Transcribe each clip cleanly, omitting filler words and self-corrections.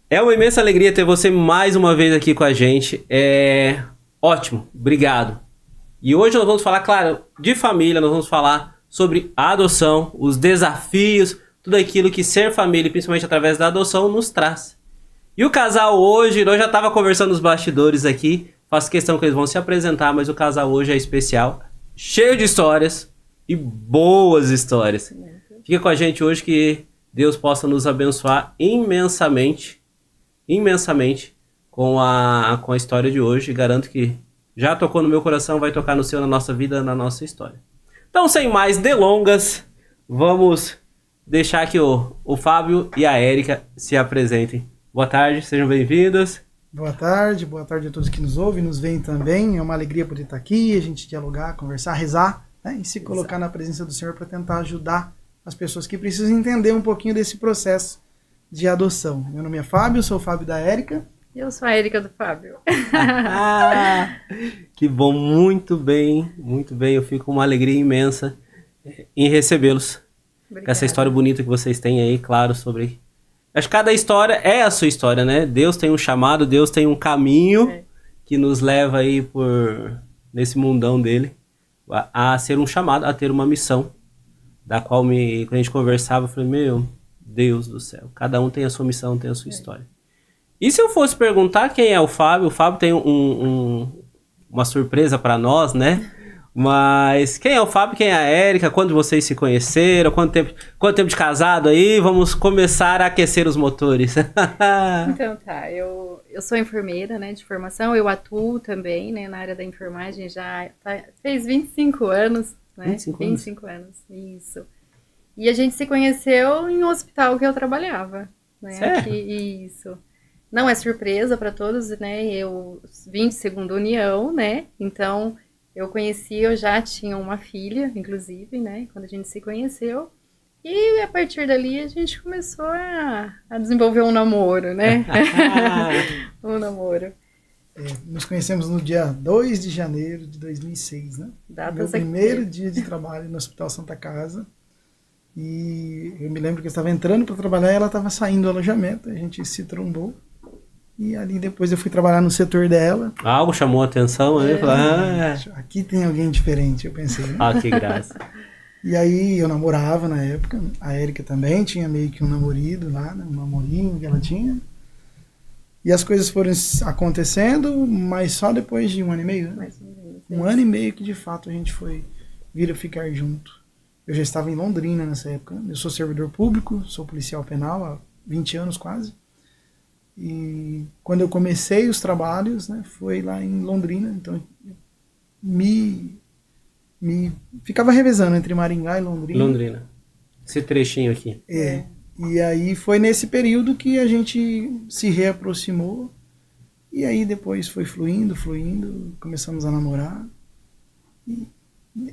É uma imensa alegria ter você mais uma vez aqui com a gente. É ótimo, obrigado. E hoje nós vamos falar, claro, de família, nós vamos falar sobre a adoção, os desafios, tudo aquilo que ser família, principalmente através da adoção, nos traz. E o casal hoje, nós já estava conversando nos bastidores aqui, faço questão que eles vão se apresentar, mas o casal hoje é especial, cheio de histórias e boas histórias. Fica com a gente hoje que Deus possa nos abençoar imensamente com a história de hoje. Garanto que já tocou no meu coração, vai tocar no seu, na nossa vida, na nossa história. Então, sem mais delongas, vamos deixar que o Fábio e a Érica se apresentem. Boa tarde, sejam bem-vindos. Boa tarde a todos que nos ouvem, nos veem também. É uma alegria poder estar aqui, a gente dialogar, conversar, rezar, né? E se colocar na presença do Senhor para tentar ajudar as pessoas que precisam entender um pouquinho desse processo de adoção. Meu nome é Fábio, sou o Fábio da Érica. Eu sou a Érica do Fábio. Que bom, muito bem. Eu fico com uma alegria imensa em recebê-los. Com essa história bonita que vocês têm aí, claro, sobre... Acho que cada história é a sua história, né? Deus tem um chamado, Deus tem um caminho que nos leva aí nesse mundão dele a ser um chamado, a ter uma missão, da qual quando a gente conversava, eu falei, meu Deus do céu, cada um tem a sua missão, tem a sua história. E se eu fosse perguntar quem é o Fábio tem uma surpresa para nós, né? Mas quem é o Fábio, quem é a Érica, quando vocês se conheceram, quanto tempo de casado aí? Vamos começar a aquecer os motores. Então tá, eu sou enfermeira, né, de formação, eu atuo também, né, na área da enfermagem, fez 25 anos, né? 25 anos, isso. E a gente se conheceu em um hospital que eu trabalhava, né? Certo? Isso. Não é surpresa para todos, né? Eu vim de segunda união, né? Então, eu já tinha uma filha, inclusive, né? Quando a gente se conheceu. E a partir dali a gente começou a desenvolver um namoro, né? Um namoro. Nos conhecemos no dia 2 de janeiro de 2006, né? Meu primeiro dia de trabalho no Hospital Santa Casa. E eu me lembro que eu estava entrando para trabalhar e ela estava saindo do alojamento. A gente se trombou. E ali depois eu fui trabalhar no setor dela. Algo chamou a atenção, né? Aqui tem alguém diferente, eu pensei. Né? Que graça. E aí eu namorava na época. A Érica também tinha meio que um namorido lá, né? Um namorinho que ela tinha. E as coisas foram acontecendo, mas só depois de 1 ano e meio. Né? Um ano e meio que de fato a gente foi vir a ficar junto. Eu já estava em Londrina nessa época. Eu sou servidor público, sou policial penal há 20 anos quase. E quando eu comecei os trabalhos, né, foi lá em Londrina. Então me ficava revezando entre Maringá e Londrina. Esse trechinho aqui. E aí foi nesse período que a gente se reaproximou. E aí depois foi fluindo, começamos a namorar. E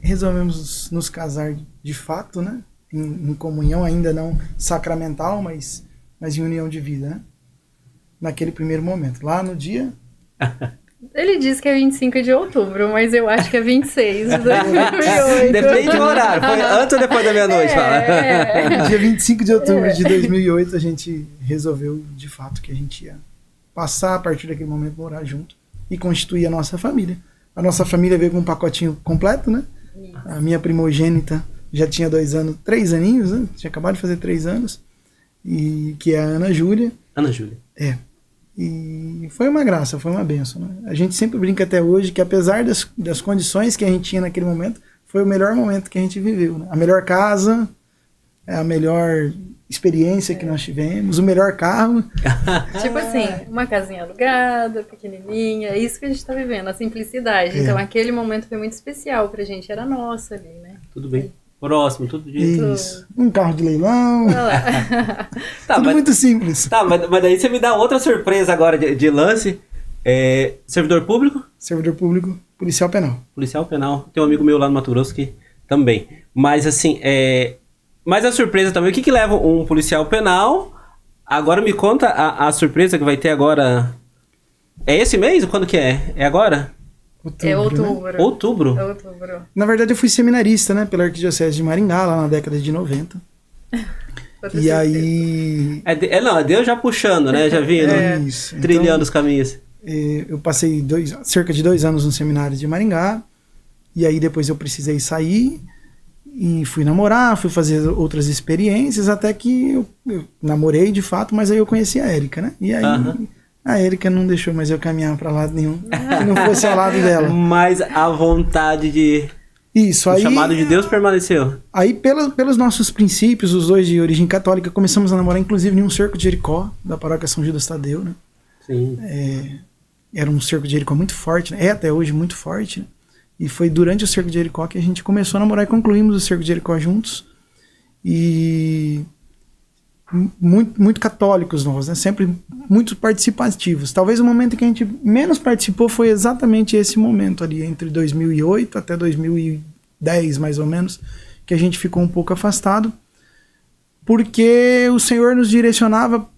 resolvemos nos casar de fato, né? Em comunhão, ainda não sacramental, mas em união de vida, né? Naquele primeiro momento, lá no dia... Ele diz que é 25 de outubro, mas eu acho que é 26 de 2008. Depende do horário, foi antes ou depois da meia-noite? No dia 25 de outubro de 2008, a gente resolveu, de fato, que a gente ia passar, a partir daquele momento, morar junto e constituir a nossa família. A nossa família veio com um pacotinho completo, né? Isso. A minha primogênita já tinha 3 aninhos, né? Tinha acabado de fazer 3 anos, e que é a Ana Júlia. Ana Júlia. E foi uma graça, foi uma bênção, né? A gente sempre brinca até hoje que apesar das condições que a gente tinha naquele momento, foi o melhor momento que a gente viveu, né? A melhor casa, a melhor experiência que nós tivemos, o melhor carro. Tipo assim, uma casinha alugada, pequenininha, é isso que a gente tá vivendo, a simplicidade. Então aquele momento foi muito especial pra gente, era nosso ali, né? Tudo bem. Próximo, tudo dito. Isso. Um carro de leilão. Tudo muito simples. Tá, mas daí você me dá outra surpresa agora de lance. Servidor público? Servidor público, policial penal. Policial penal. Tem um amigo meu lá no Mato Grosso que também. Mas assim, mas a surpresa também, o que leva um policial penal? Agora me conta a surpresa que vai ter agora. É esse mês? Quando que é? É agora? Outubro. Né? Outubro? Outubro. Na verdade, eu fui seminarista, né, pela Arquidiocese de Maringá, lá na década de 90. E aí... Não, Deus já puxando, né? Já vindo, Isso. trilhando Então, os caminhos. eu passei cerca de 2 anos no seminário de Maringá, e aí depois eu precisei sair, e fui namorar, fui fazer outras experiências, até que eu namorei de fato, mas aí eu conheci a Érica, né? E aí a Érica não deixou mais eu caminhar para lado nenhum, que não fosse ao lado dela. Mas a vontade de... Isso, o aí... chamado de Deus permaneceu. Aí, pelos nossos princípios, os dois de origem católica, começamos a namorar, inclusive, em um cerco de Jericó, da paróquia São Judas Tadeu, né? Sim. Era um cerco de Jericó muito forte, né? É até hoje muito forte, né? E foi durante o cerco de Jericó que a gente começou a namorar e concluímos o cerco de Jericó juntos. E muito católicos nós, né? Sempre muito participativos. Talvez o momento em que a gente menos participou foi exatamente esse momento ali, entre 2008 até 2010, mais ou menos, que a gente ficou um pouco afastado, porque o Senhor nos direcionava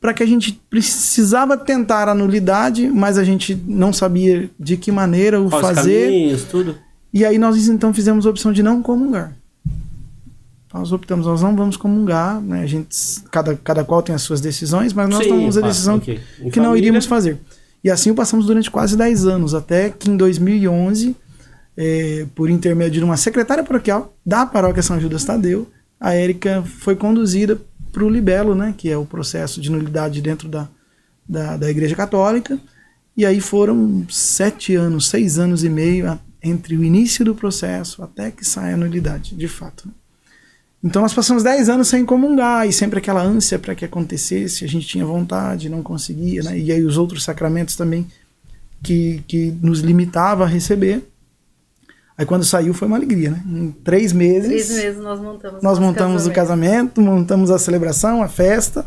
para que a gente precisava tentar a nulidade, mas a gente não sabia de que maneira o fazer. Caminhos, tudo. E aí nós então fizemos a opção de não comungar. Nós optamos, nós não vamos comungar, né? A gente, cada qual tem as suas decisões, mas nós tomamos a decisão que não iríamos fazer. E assim o passamos durante quase 10 anos, até que em 2011, por intermédio de uma secretária paroquial da paróquia São Judas Tadeu, a Érica foi conduzida para o libelo, né? Que é o processo de nulidade dentro da Igreja Católica. E aí foram 7 anos, 6 anos e meio entre o início do processo até que saia a nulidade, de fato. Então nós passamos 10 anos sem comungar, e sempre aquela ânsia para que acontecesse, a gente tinha vontade, não conseguia, né? E aí os outros sacramentos também que nos limitava a receber. Aí quando saiu foi uma alegria, né? Em 3 meses... 3 meses nós montamos o casamento, montamos a celebração, a festa.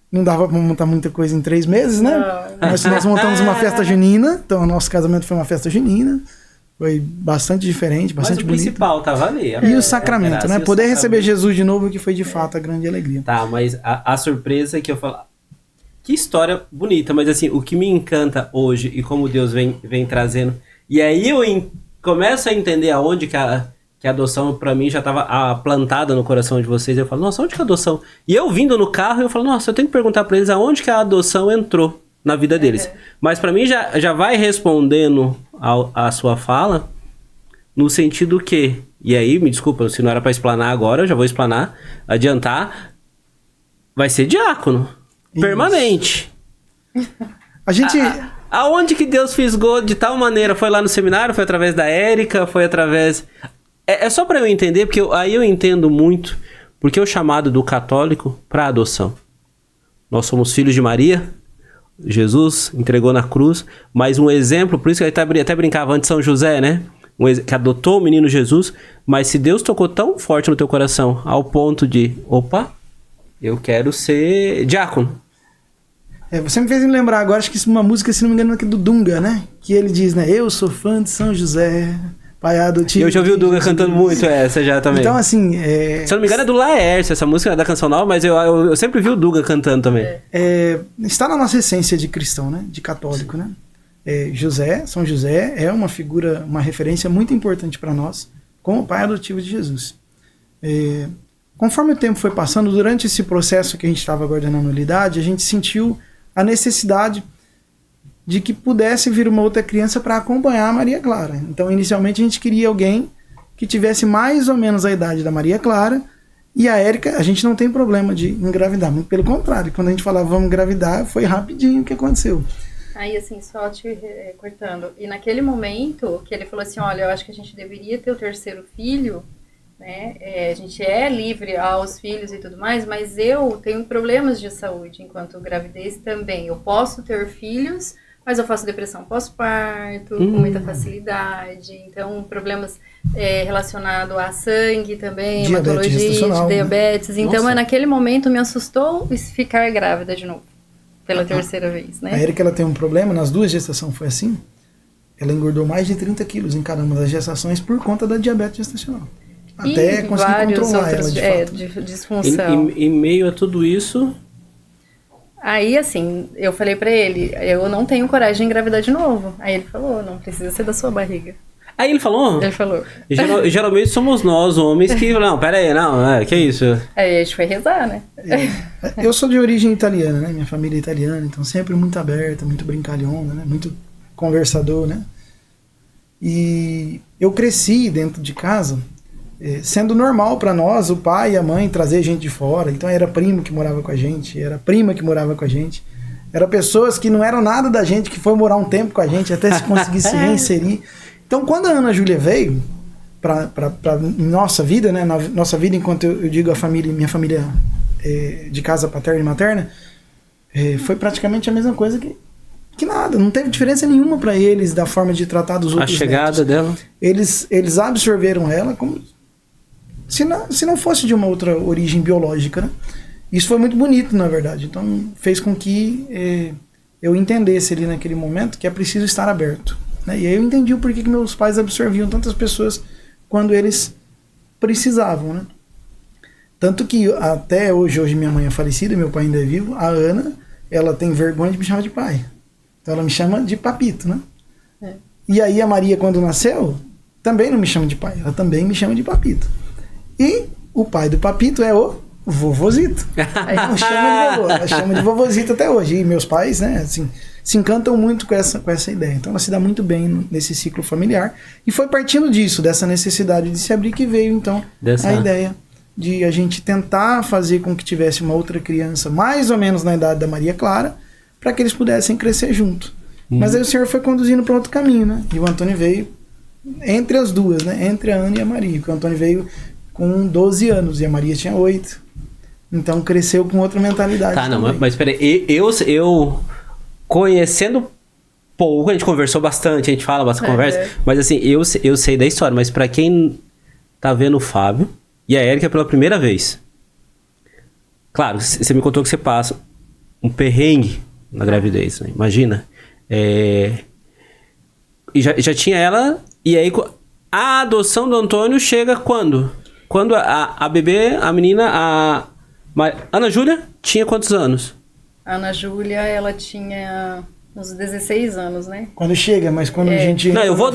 Não dava para montar muita coisa em 3 meses, né? Não. Mas nós montamos uma festa junina, então o nosso casamento foi uma festa junina. Foi bastante diferente, bastante bonito. Mas o principal tava ali. E o sacramento, né? Poder receber Jesus de novo, que foi de fato a grande alegria. Tá, mas a surpresa é que eu falo... Que história bonita, mas assim, o que me encanta hoje e como Deus vem trazendo... E aí eu começo a entender aonde que a adoção pra mim já estava plantada no coração de vocês. Eu falo, nossa, onde que a adoção... E eu vindo no carro, eu falo, nossa, eu tenho que perguntar pra eles aonde que a adoção entrou na vida deles. Mas pra mim já vai respondendo a sua fala no sentido que... E aí, me desculpa, se não era pra explanar agora, eu já vou explanar, adiantar. Vai ser diácono. Isso. Permanente. A gente... Aonde que Deus fisgou de tal maneira? Foi lá no seminário? Foi através da Érica? Foi através... É só para eu entender, porque aí eu entendo muito, porque o chamado do católico para adoção. Nós somos filhos de Maria, Jesus entregou na cruz, mas um exemplo, por isso que eu até brincava antes de São José, né? Que adotou o menino Jesus, mas se Deus tocou tão forte no teu coração, ao ponto de, opa, eu quero ser diácono. Você me fez me lembrar agora, acho que isso é uma música, se não me engano, aqui do Dunga, né? Que ele diz, né? Eu sou fã de São José, pai adotivo. Eu já ouvi o Dunga cantando muito essa já também. Então, assim... Se eu não me engano é do Laércio, essa música é da Canção Nova, mas eu sempre vi o Dunga cantando também. Está na nossa essência de cristão, né? De católico, né? São José é uma figura, uma referência muito importante para nós, como pai adotivo de Jesus. Conforme o tempo foi passando, durante esse processo que a gente estava aguardando a nulidade, a gente sentiu a necessidade de que pudesse vir uma outra criança para acompanhar a Maria Clara. Então, inicialmente, a gente queria alguém que tivesse mais ou menos a idade da Maria Clara, e a Érica, a gente não tem problema de engravidar, muito pelo contrário, quando a gente falava vamos engravidar, foi rapidinho o que aconteceu. Aí, assim, só te cortando, e naquele momento que ele falou assim, olha, eu acho que a gente deveria ter o 3º filho, né? A gente é livre aos filhos e tudo mais, mas eu tenho problemas de saúde enquanto gravidez também. Eu posso ter filhos, mas eu faço depressão pós-parto com muita facilidade. Então, problemas relacionados a sangue também, hematologia, diabetes. Né? Então, naquele momento me assustou ficar grávida de novo, pela 3ª vez. Né? A Érica, ela tem um problema, nas 2 gestações foi assim. Ela engordou mais de 30 quilos em cada uma das gestações por conta da diabetes gestacional. Até conseguir controlar ela, de fato. De disfunção. Em meio a tudo isso... Aí, assim, eu falei pra ele, eu não tenho coragem de engravidar de novo. Aí ele falou, não precisa ser da sua barriga. Aí ele falou... Ele falou. Geralmente somos nós, homens, que... Não, pera aí, não, que isso? Aí a gente foi rezar, né? Eu sou de origem italiana, né? Minha família é italiana, então sempre muito aberta, muito brincalhona, né? Muito conversador, né? E eu cresci dentro de casa, sendo normal para nós, o pai e a mãe, trazer gente de fora. Então era primo que morava com a gente, era prima que morava com a gente. Eram pessoas que não eram nada da gente, que foi morar um tempo com a gente, até se conseguir se reinserir. Então quando a Ana Júlia veio para nossa vida, né? Na nossa vida, enquanto eu digo a família, minha família de casa paterna e materna, foi praticamente a mesma coisa que nada, não teve diferença nenhuma para eles da forma de tratar dos outros. A chegada dela. Eles absorveram ela como se não fosse de uma outra origem biológica, né? Isso foi muito bonito, na verdade. Então fez com que eu entendesse ali naquele momento que é preciso estar aberto, né? E aí eu entendi o porquê que meus pais absorviam tantas pessoas quando eles precisavam, né? Tanto que até hoje minha mãe é falecida, meu pai ainda é vivo, a Ana, ela tem vergonha de me chamar de pai. Então ela me chama de papito, né? E aí a Maria, quando nasceu, também não me chama de pai, ela também me chama de papito. E o pai do papito é o vovozito. Ela chama de vovozito até hoje. E meus pais, né, assim, se encantam muito com essa ideia. Então ela se dá muito bem nesse ciclo familiar. E foi partindo disso, dessa necessidade de se abrir, que veio então a ideia de a gente tentar fazer com que tivesse uma outra criança mais ou menos na idade da Maria Clara, para que eles pudessem crescer junto. Mas aí o Senhor foi conduzindo para outro caminho, né? E o Antônio veio entre as duas, né? Entre a Ana e a Maria. Porque o Antônio veio com 12 anos e a Maria tinha 8. Então cresceu com outra mentalidade. Tá, não, mas peraí, eu conhecendo pouco, a gente conversou bastante, a gente fala bastante, conversa, mas assim, eu sei da história, mas pra quem tá vendo o Fábio e a Érica pela primeira vez, claro, você me contou que você passa um perrengue na gravidez, né? Imagina. E já tinha ela, e aí a adoção do Antônio chega quando? Quando a bebê, a menina, Ana Júlia tinha quantos anos? A Ana Júlia, ela tinha uns 16 anos, né? Quando chega, mas quando a gente... Não, eu vou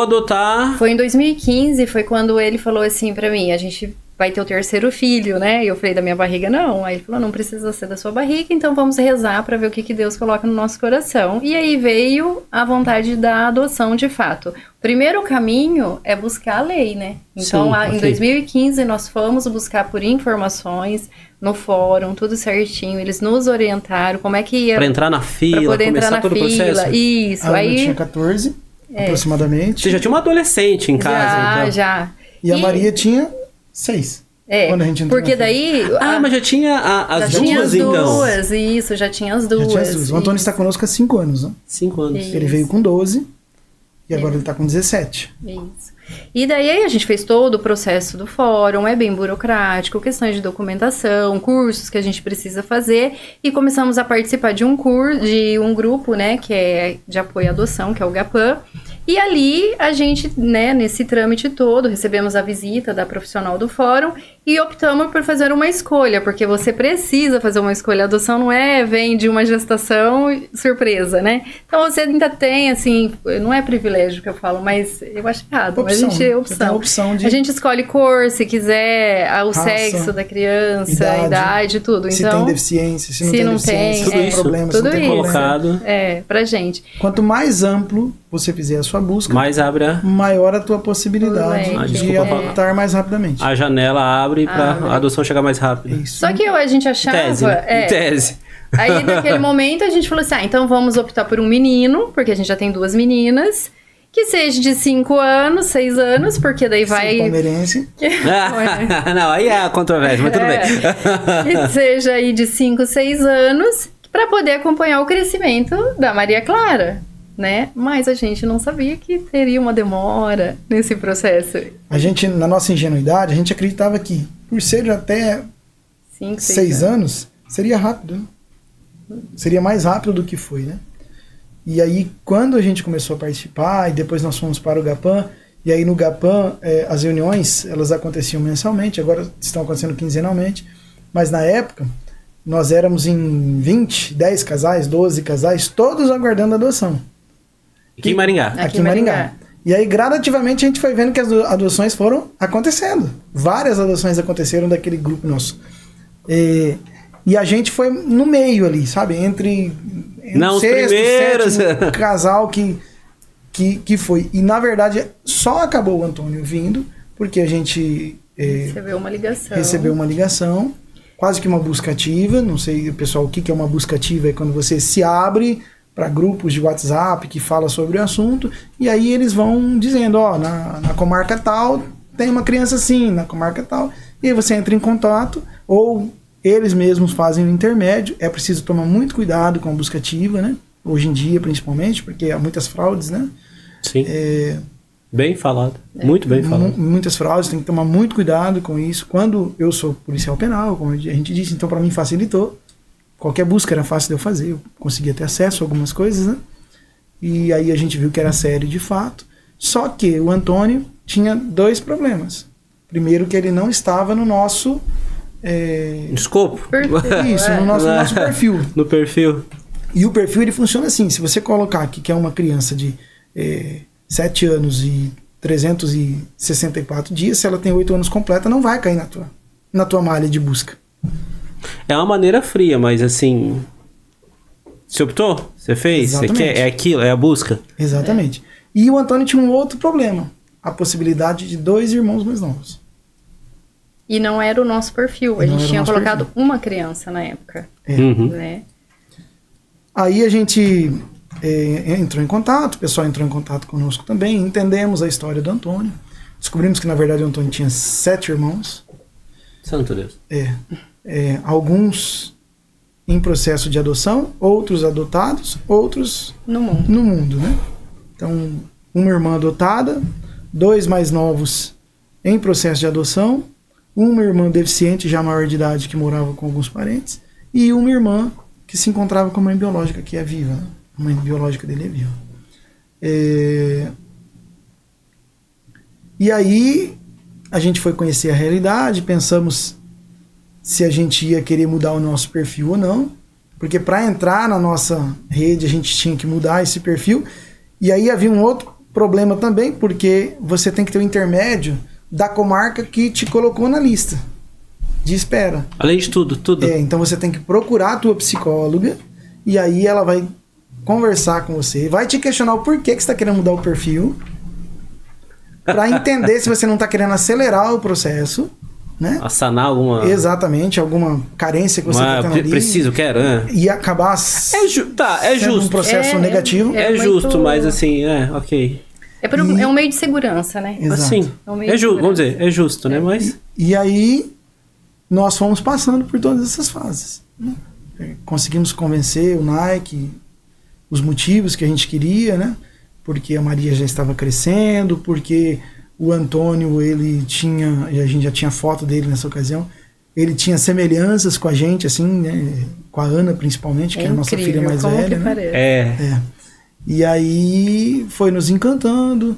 adotar... Foi em 2015, foi quando ele falou assim pra mim, a gente vai ter o terceiro filho, né? E eu falei, da minha barriga não. Aí ele falou, não precisa ser da sua barriga, então vamos rezar pra ver o que Deus coloca no nosso coração. E aí veio a vontade da adoção, de fato. O primeiro caminho é buscar a lei, né? Então, Sim, em 2015, nós fomos buscar por informações no fórum, tudo certinho. Eles nos orientaram como é que ia... Pra entrar na fila, pra poder começar entrar na todo fila. o processo. Isso, a Ana aí... tinha 14, aproximadamente. Você já tinha uma adolescente em casa, então. Já. E a Maria tinha 6. Quando a gente entrou porque na fila. daí... mas já tinha as já duas, tinha as então. duas, isso, já tinha as duas. Já tinha as duas. O Antônio está conosco há 5 anos, né? 5 anos. Isso. Ele veio com 12 e agora ele está com 17. Isso. E daí a gente fez todo o processo do fórum, é bem burocrático, questões de documentação, cursos que a gente precisa fazer, e começamos a participar de um grupo, né, que é de apoio à adoção, que é o GAPAN. E ali a gente, né, nesse trâmite todo, recebemos a visita da profissional do fórum e optamos por fazer uma escolha, porque você precisa fazer uma escolha. A adoção não vem de uma gestação surpresa, né? Então você ainda tem, assim, não é privilégio que eu falo, mas eu acho errado. Opção, a gente opção de... A gente escolhe cor, se quiser, o raça, sexo da criança, idade, tudo. Se então, tem deficiência, se não tem deficiência, tudo se tem isso, problema, tudo se não tem colocado. pra gente. Quanto mais amplo você fizer a sua busca, mais abre maior a tua possibilidade de adotar mais rapidamente. A janela abre para a adoção chegar mais rápido. Isso. Só que a gente achava... Em tese, né? Em tese. Aí, naquele momento, a gente falou assim, então vamos optar por um menino, porque a gente já tem 2 meninas, que seja de 5 anos, 6 anos, porque daí vai... palmeirense. Não, aí é a controvérsia, mas tudo bem. Que seja aí de 5, 6 anos, para poder acompanhar o crescimento da Maria Clara, né? Mas a gente não sabia que teria uma demora nesse processo. A gente, na nossa ingenuidade, a gente acreditava que, por ser até 5, 6 anos, seria rápido, né? Seria mais rápido do que foi, né? E aí, quando a gente começou a participar, e depois nós fomos para o GAPAN, e aí no GAPAN, as reuniões, elas aconteciam mensalmente, agora estão acontecendo quinzenalmente, mas na época, nós éramos em 20, 10 casais, 12 casais, todos aguardando a adoção. Aqui em Maringá. Aqui em Maringá. E aí, gradativamente, a gente foi vendo que as adoções foram acontecendo. Várias adoções aconteceram daquele grupo nosso. E a gente foi no meio ali, sabe? Entre não, o sexto, primeiros. sétimo casal que foi. E, na verdade, só acabou o Antônio vindo porque a gente recebeu uma ligação, quase que uma busca ativa. Não sei, pessoal, o que é uma busca ativa? É quando você se abre para grupos de WhatsApp que fala sobre o assunto, e aí eles vão dizendo, ó, na comarca tal tem uma criança assim, na comarca tal, e aí você entra em contato, ou eles mesmos fazem o intermédio. É preciso tomar muito cuidado com a busca ativa, né? Hoje em dia, principalmente, porque há muitas fraudes, né? Sim. Bem falado. Muito bem falado. Muitas fraudes, tem que tomar muito cuidado com isso. Quando eu sou policial penal, como a gente disse, então para mim facilitou. Qualquer busca era fácil de eu fazer, eu conseguia ter acesso a algumas coisas, né? E aí a gente viu que era sério de fato. Só que o Antônio tinha 2 problemas. Primeiro, que ele não estava no nosso... escopo? Isso, no nosso perfil. No perfil. E o perfil, ele funciona assim, se você colocar aqui que é uma criança de 7 anos e 364 dias, se ela tem 8 anos completa, não vai cair na tua malha de busca. É uma maneira fria, mas assim... Você optou? Você fez? Você quer? É aquilo? É a busca? Exatamente. E o Antônio tinha um outro problema. A possibilidade de 2 irmãos mais novos. E não era o nosso perfil. A gente tinha colocado uma criança na época. Né? Aí a gente entrou em contato, o pessoal entrou em contato conosco também, entendemos a história do Antônio. Descobrimos que, na verdade, o Antônio tinha 7 irmãos. Santo Deus. Alguns em processo de adoção, outros adotados, outros no mundo, né? Então, uma irmã adotada, 2 mais novos em processo de adoção, uma irmã deficiente, já maior de idade, que morava com alguns parentes, e uma irmã que se encontrava com a mãe biológica, que é viva. Né? A mãe biológica dele é viva. E aí, a gente foi conhecer a realidade, pensamos se a gente ia querer mudar o nosso perfil ou não, porque para entrar na nossa rede a gente tinha que mudar esse perfil, e aí havia um outro problema também, porque você tem que ter o intermédio da comarca que te colocou na lista de espera. Além de tudo. Então você tem que procurar a tua psicóloga, e aí ela vai conversar com você, vai te questionar o porquê que você está querendo mudar o perfil, para entender se você não está querendo acelerar o processo, né? Sanar alguma... Exatamente, alguma carência que você está tendo ali. Preciso, quero. E acabar é justo. Um processo negativo. É justo, muito... mas assim, ok. É um meio de segurança, né? Exato. Assim, vamos dizer, é justo, né? Mas... E aí, nós fomos passando por todas essas fases. Né? Conseguimos convencer o Nike, os motivos que a gente queria, né? Porque a Maria já estava crescendo, porque o Antônio, ele tinha, e a gente já tinha foto dele nessa ocasião, ele tinha semelhanças com a gente, assim, né? Com a Ana principalmente, que é a nossa filha mais velha. Né? E aí foi nos encantando,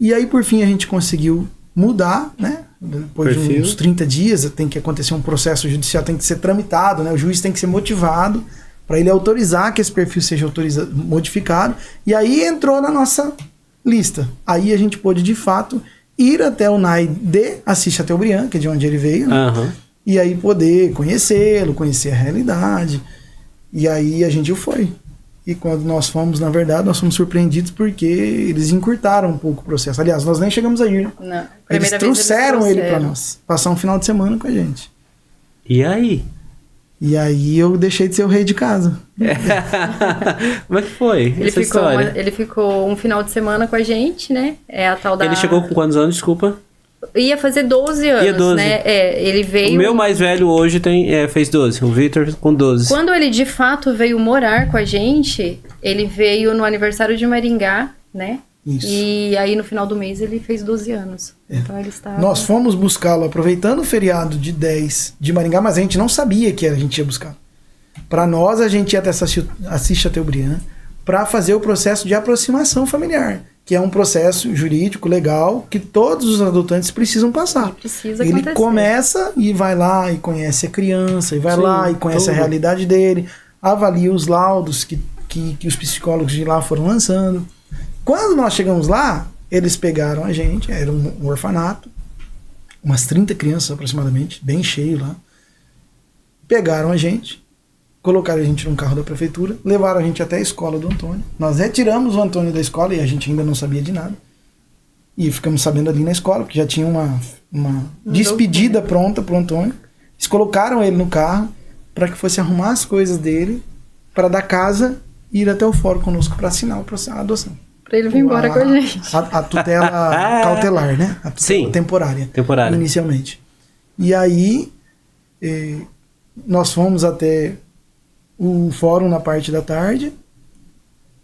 e aí por fim a gente conseguiu mudar, né? Depois de uns 30 dias tem que acontecer um processo judicial, tem que ser tramitado, né? O juiz tem que ser motivado para ele autorizar que esse perfil seja modificado, e aí entrou na nossa lista. Aí a gente pôde, de fato, ir até o NAI de Assis Chateaubriand, que é de onde ele veio, né? E aí poder conhecê-lo, conhecer a realidade, e aí a gente foi. E quando nós fomos, na verdade, nós fomos surpreendidos porque eles encurtaram um pouco o processo. Aliás, nós nem chegamos a ir. Não. Eles trouxeram ele para nós, passar um final de semana com a gente. E aí? E aí eu deixei de ser o rei de casa. Como é que foi essa história? Ele ficou um final de semana com a gente, né? É a tal da... Ele chegou com quantos anos, desculpa? Ia fazer 12 anos, né? Ele veio... O meu mais velho hoje fez 12, o Victor com 12. Quando ele de fato veio morar com a gente, ele veio no aniversário de Maringá, né? Isso. E aí no final do mês ele fez 12 anos. Então ele estava... Nós fomos buscá-lo aproveitando o feriado de 10 de Maringá, mas a gente não sabia que a gente ia buscar. Para nós, a gente ia até Assis Chateaubriand para fazer o processo de aproximação familiar, que é um processo jurídico, legal, que todos os adotantes precisam passar. Ele começa e vai lá e conhece a criança, e vai lá e conhece a realidade dele, avalia os laudos que os psicólogos de lá foram lançando. Quando nós chegamos lá, Eles pegaram a gente, era um orfanato, umas 30 crianças aproximadamente, bem cheio lá. Pegaram a gente, colocaram a gente num carro da prefeitura, levaram a gente até a escola do Antônio. Nós retiramos o Antônio da escola e a gente ainda não sabia de nada. E ficamos sabendo ali na escola, porque já tinha uma despedida pronta pro Antônio. Eles colocaram ele no carro para que fosse arrumar as coisas dele, para da casa ir até o fórum conosco para assinar a adoção. Pra ele vir embora com a gente. A tutela cautelar, né? A tutela Sim. temporária. Temporária. Inicialmente. E aí, nós fomos até o fórum na parte da tarde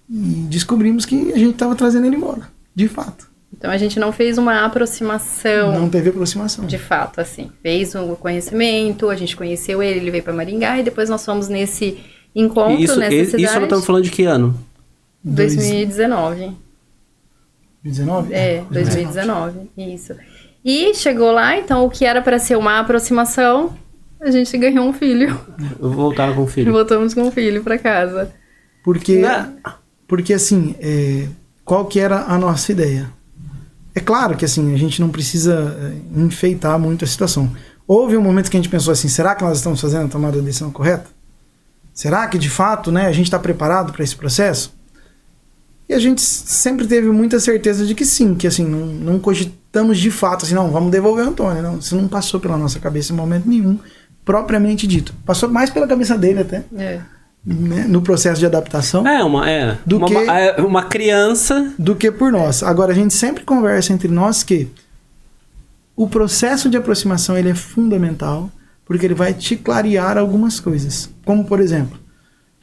e descobrimos que a gente estava trazendo ele embora, de fato. Então a gente não fez uma aproximação. Não teve aproximação. De fato, assim. Fez um conhecimento, a gente conheceu ele veio pra Maringá e depois nós fomos nesse encontro, nessa cidade. Isso nós estamos falando de que ano? 2019. 2019? É, 2019, isso. E chegou lá, então, o que era para ser uma aproximação, a gente ganhou um filho. Voltaram com o filho. Voltamos com o filho para casa. Porque assim, qual que era a nossa ideia? É claro que assim, a gente não precisa enfeitar muito a situação. Houve um momento que a gente pensou assim, será que nós estamos fazendo a tomada da decisão correta? Será que de fato, né, a gente está preparado para esse processo? E a gente sempre teve muita certeza de que sim, que assim, não cogitamos de fato, assim, não, vamos devolver o Antônio. Não, isso não passou pela nossa cabeça em momento nenhum, propriamente dito. Passou mais pela cabeça dele até, né, no processo de adaptação. Uma criança. Do que por nós. Agora, a gente sempre conversa entre nós que o processo de aproximação ele é fundamental, porque ele vai te clarear algumas coisas. Como, por exemplo,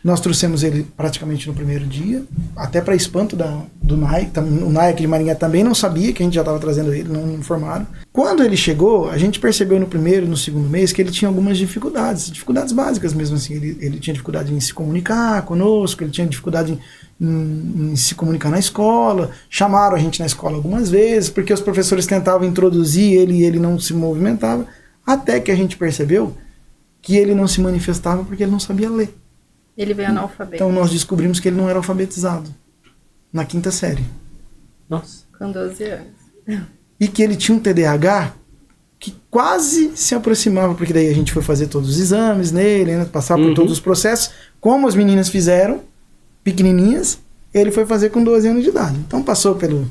nós trouxemos ele praticamente no primeiro dia, até para espanto do NAI. O NAI aqui de Maringá também não sabia que a gente já estava trazendo ele, não informaram. Quando ele chegou, a gente percebeu no primeiro e no segundo mês que ele tinha algumas dificuldades básicas mesmo assim. Ele tinha dificuldade em se comunicar conosco, ele tinha dificuldade em se comunicar na escola. Chamaram a gente na escola algumas vezes, porque os professores tentavam introduzir ele e ele não se movimentava, até que a gente percebeu que ele não se manifestava porque ele não sabia ler. Ele veio analfabeto. Então nós descobrimos que ele não era alfabetizado na 5ª série. Nossa. Com 12 anos. E que ele tinha um TDAH que quase se aproximava, porque daí a gente foi fazer todos os exames nele, né, passar por todos os processos, como as meninas fizeram, pequenininhas, ele foi fazer com 12 anos de idade. Então passou pelo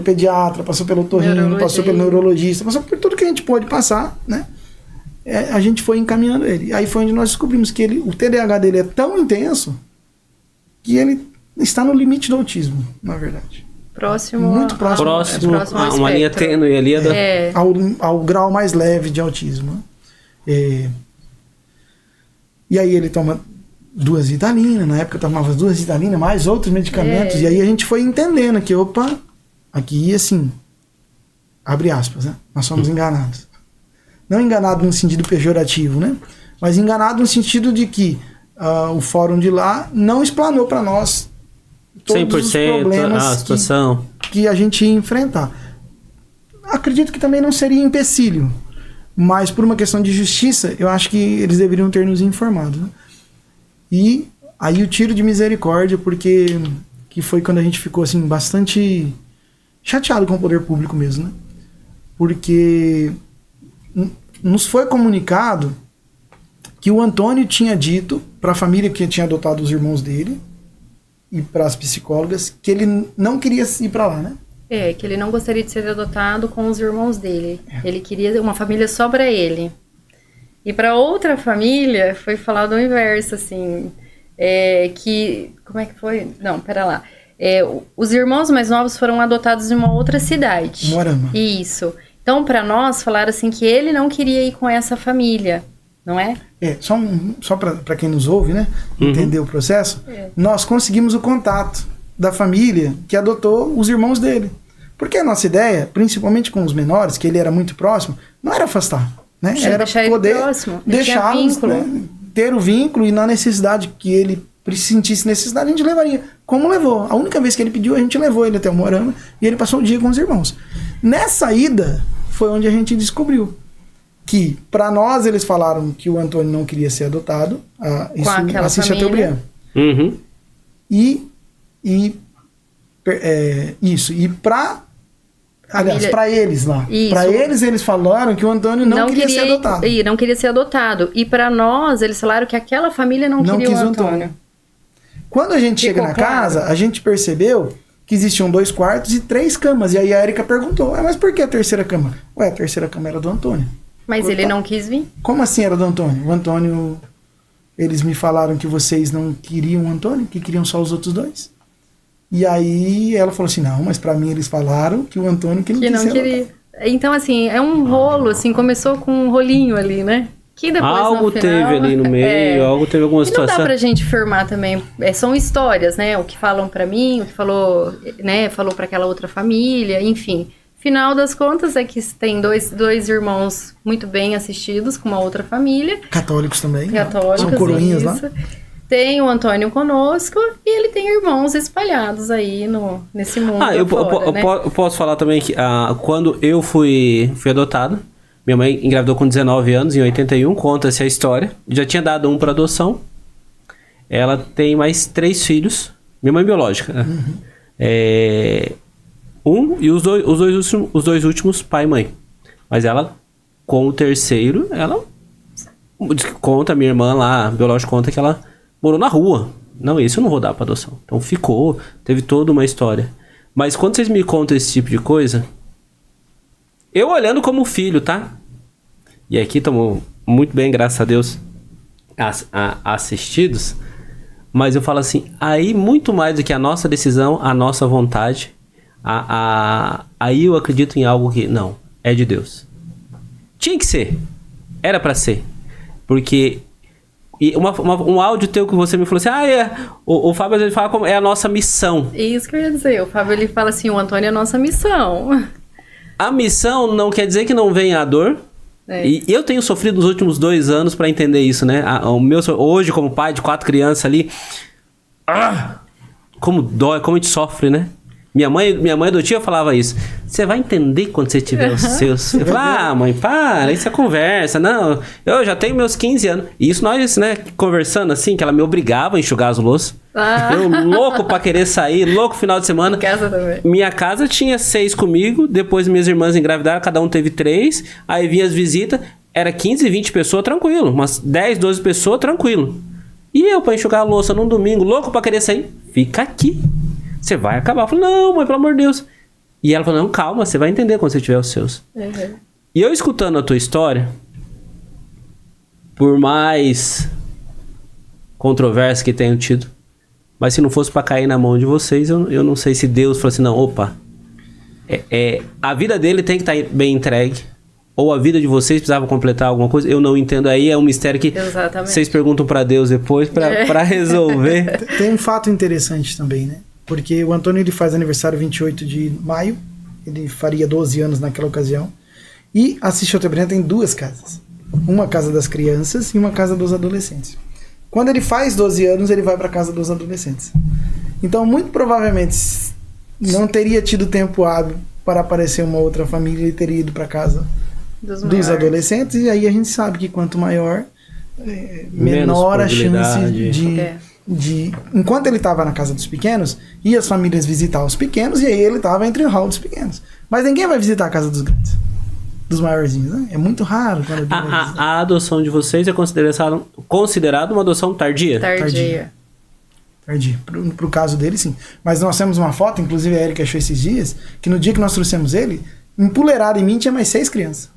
pediatra, passou pelo otorrino, passou pelo neurologista, passou por tudo que a gente pôde passar, né? A gente foi encaminhando ele. Aí foi onde nós descobrimos que o TDAH dele é tão intenso que ele está no limite do autismo, na verdade. Muito próximo a uma linha tênue ali. Ao grau mais leve de autismo. E aí ele toma 2 Ritalina, na época eu tomava 2 Ritalina, mais outros medicamentos, e aí a gente foi entendendo que, aqui assim, abre aspas, né? Nós somos enganados. Não enganado no sentido pejorativo, né? Mas enganado no sentido de que o fórum de lá não explanou para nós todos os problemas a situação que a gente ia enfrentar. Acredito que também não seria empecilho, mas por uma questão de justiça, eu acho que eles deveriam ter nos informado, né? E aí o tiro de misericórdia, porque que foi quando a gente ficou assim bastante chateado com o poder público mesmo, né? Porque nos foi comunicado que o Antônio tinha dito para a família que tinha adotado os irmãos dele e para as psicólogas que ele não queria ir para lá, né? Que ele não gostaria de ser adotado com os irmãos dele. Ele queria uma família só para ele. E para outra família foi falado o inverso, assim, que... Como é que foi? Não, pera lá. Os irmãos mais novos foram adotados em uma outra cidade. Moarama. Isso. Então, para nós, falaram assim que ele não queria ir com essa família, não é? Só para quem nos ouve, né? Entender o processo. Nós conseguimos o contato da família que adotou os irmãos dele. Porque a nossa ideia, principalmente com os menores, que ele era muito próximo, não era afastar, né? Era poder deixá-los, né, ter o vínculo, e na necessidade que ele sentisse necessidade, a gente levaria. Como levou? A única vez que ele pediu, a gente levou ele até o Moarama e ele passou o dia com os irmãos. Nessa ida, foi onde a gente descobriu que, para nós, eles falaram que o Antônio não queria ser adotado. Isso assiste até o Brian. E para Aliás, para eles lá. Para eles falaram que o Antônio não queria ser adotado. E não queria ser adotado. E para nós, eles falaram que aquela família não queria o Antônio. Quando a gente chega na casa, a gente percebeu que existiam 2 quartos e 3 camas. E aí a Érica perguntou, mas por que a terceira cama? Ué, a terceira cama era do Antônio. Mas ele não quis vir? Como assim era do Antônio? O Antônio... Eles me falaram que vocês não queriam o Antônio, que queriam só os outros 2. E aí ela falou assim, não, mas pra mim eles falaram que o Antônio que não queria. Então, assim, é um rolo, assim, começou com um rolinho ali, né? Que depois, algo no final, teve ali no meio, algo teve alguma situação. Não dá pra gente firmar também, são histórias, né? O que falam pra mim, o que falou, né? Falou pra aquela outra família, enfim. Final das contas é que tem dois irmãos muito bem assistidos com uma outra família. Católicos também. Católicos, são coroinhas lá. Tem o Antônio conosco e ele tem irmãos espalhados aí nesse mundo. Eu posso falar também que quando eu fui adotado, minha mãe engravidou com 19 anos, em 81, conta-se a história. Já tinha dado um para adoção. Ela tem mais 3 filhos. Minha mãe biológica, né? E os dois últimos, pai e mãe. Mas ela, com o terceiro, ela conta, minha irmã lá, biológica, conta que ela morou na rua. Não, esse eu não vou dar pra adoção. Então ficou, teve toda uma história. Mas quando vocês me contam esse tipo de coisa, eu olhando como filho, tá? E aqui estamos muito bem, graças a Deus, assistidos. Mas eu falo assim, aí muito mais do que a nossa decisão, a nossa vontade... Aí eu acredito em algo que não, é de Deus. Tinha que ser, era pra ser. Porque um áudio teu que você me falou assim, o Fábio às vezes fala como é a nossa missão. Isso que eu ia dizer, o Fábio ele fala assim, o Antônio é a nossa missão. A missão não quer dizer que não venha a dor. E eu tenho sofrido nos últimos 2 anos pra entender isso, né? Hoje como pai de 4 crianças ali, como dói, como a gente sofre, né? Minha mãe adotiva falava isso. Você vai entender quando você tiver os seus. Eu falava, mãe, para, isso é conversa. Não, eu já tenho meus 15 anos. E isso nós, né, conversando assim, que ela me obrigava a enxugar as louças. Eu louco pra querer sair, louco final de semana. Casa também. Minha casa tinha 6 comigo, depois minhas irmãs engravidaram, cada um teve 3. Aí vinha as visitas, era 15, 20 pessoas, tranquilo. Umas 10, 12 pessoas, tranquilo. E eu pra enxugar a louça num domingo, louco pra querer sair, fica aqui. Você vai acabar. Eu falei, não, mãe, pelo amor de Deus. E ela falou, não, calma, você vai entender quando você tiver os seus. Uhum. E eu escutando a tua história, por mais controvérsia que tenham tido, mas se não fosse pra cair na mão de vocês, eu não sei se Deus falou assim, não, opa, a vida dele tem que estar bem entregue, ou a vida de vocês precisava completar alguma coisa, eu não entendo. Aí é um mistério que vocês perguntam pra Deus depois pra resolver. Tem um fato interessante também, né? Porque o Antônio ele faz aniversário 28 de maio, ele faria 12 anos naquela ocasião, e a Cichotebrina tem 2 casas. Uma casa das crianças e uma casa dos adolescentes. Quando ele faz 12 anos, ele vai para a casa dos adolescentes. Então, muito provavelmente, não teria tido tempo hábil para aparecer uma outra família, ele teria ido para a casa dos adolescentes, e aí a gente sabe que quanto maior, menor a chance de... Enquanto ele estava na casa dos pequenos, ia as famílias visitar os pequenos, e aí ele estava entre o hall dos pequenos. Mas ninguém vai visitar a casa dos grandes, dos maiorzinhos, né? É muito raro. A adoção de vocês é considerada uma adoção tardia? Tardia. Pro caso dele, sim. Mas nós temos uma foto, inclusive a Érica achou esses dias, que no dia que nós trouxemos ele, empoleirado em mim, tinha mais 6 crianças.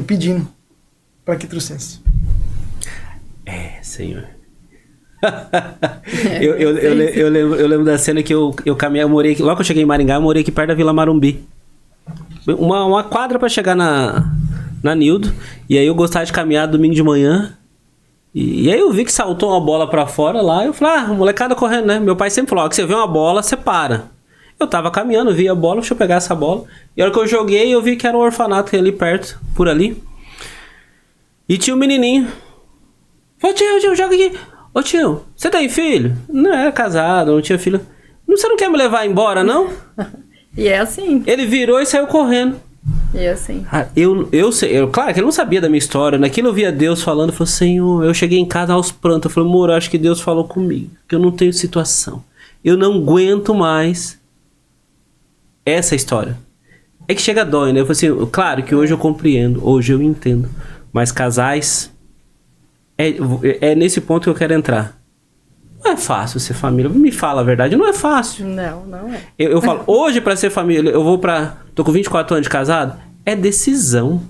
Pedindo para que trouxesse. Senhor. eu lembro da cena que eu caminhei, eu morei aqui, logo que eu cheguei em Maringá, eu morei aqui perto da Vila Marumbi. Uma quadra para chegar na Nildo. E aí eu gostava de caminhar domingo de manhã. E aí eu vi que saltou uma bola pra fora lá. Eu falei, molecada correndo, né? Meu pai sempre falou, que você vê uma bola, você para. Eu tava caminhando, vi a bola, deixa eu pegar essa bola. E a hora que eu joguei, eu vi que era um orfanato ali perto, por ali. E tinha um menininho. Falei, tio, joga aqui. Ô tio, você tem filho? Não, era casado, não tinha filho. Você não quer me levar embora, não? E é assim. Ele virou e saiu correndo. E é assim. Claro que ele não sabia da minha história. Naquilo eu via Deus falando. Eu falei, Senhor, eu cheguei em casa aos prantos. Eu falei, amor, acho que Deus falou comigo. Que eu não tenho situação. Eu não aguento mais essa história. É que chega dói, né? Eu falei assim, claro que hoje eu compreendo, hoje eu entendo. Mas casais, é nesse ponto que eu quero entrar. Não é fácil ser família. Me fala a verdade, não é fácil. Não é. Eu falo, hoje pra ser família, tô com 24 anos de casado, é decisão.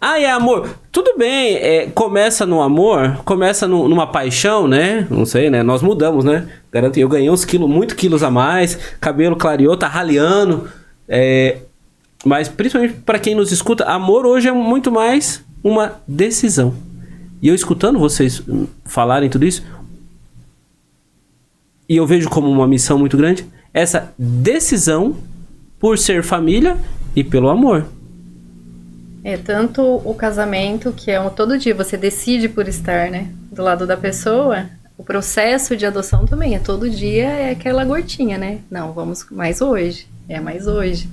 Ah, é amor. Tudo bem, começa no amor, começa numa paixão, né? Não sei, né? Nós mudamos, né? Garanto, eu ganhei uns quilos, muitos quilos a mais, cabelo clareou, tá raleando. Mas principalmente pra quem nos escuta, amor hoje é muito mais uma decisão. E eu escutando vocês falarem tudo isso, e eu vejo como uma missão muito grande, essa decisão por ser família e pelo amor. Tanto o casamento, que é todo dia você decide por estar, né, do lado da pessoa, o processo de adoção também, todo dia é aquela gotinha, né? Não, vamos mais hoje, mais hoje.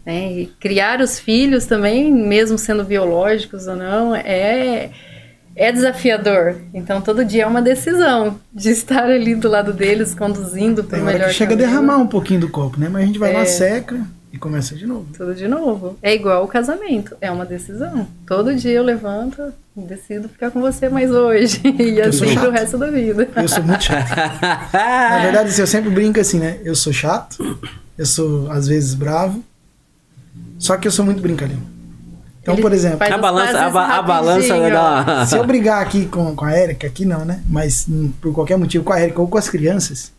Né? E criar os filhos também, mesmo sendo biológicos ou não, é desafiador. Então, todo dia é uma decisão de estar ali do lado deles, conduzindo para o melhor caminho. Chega a derramar um pouquinho do copo, né? Mas a gente vai lá, seca e começa de novo. Tudo de novo. É igual o casamento, é uma decisão. Todo dia eu levanto, decido ficar com você mais hoje. E assim pro resto da vida. Eu sou muito chato. Na verdade, eu sempre brinco assim, né? Eu sou chato, eu sou às vezes bravo, só que eu sou muito brincalhão. Então, por exemplo, a balança vai dar. Se eu brigar aqui com a Érica, aqui não, né? Mas por qualquer motivo, com a Érica ou com as crianças,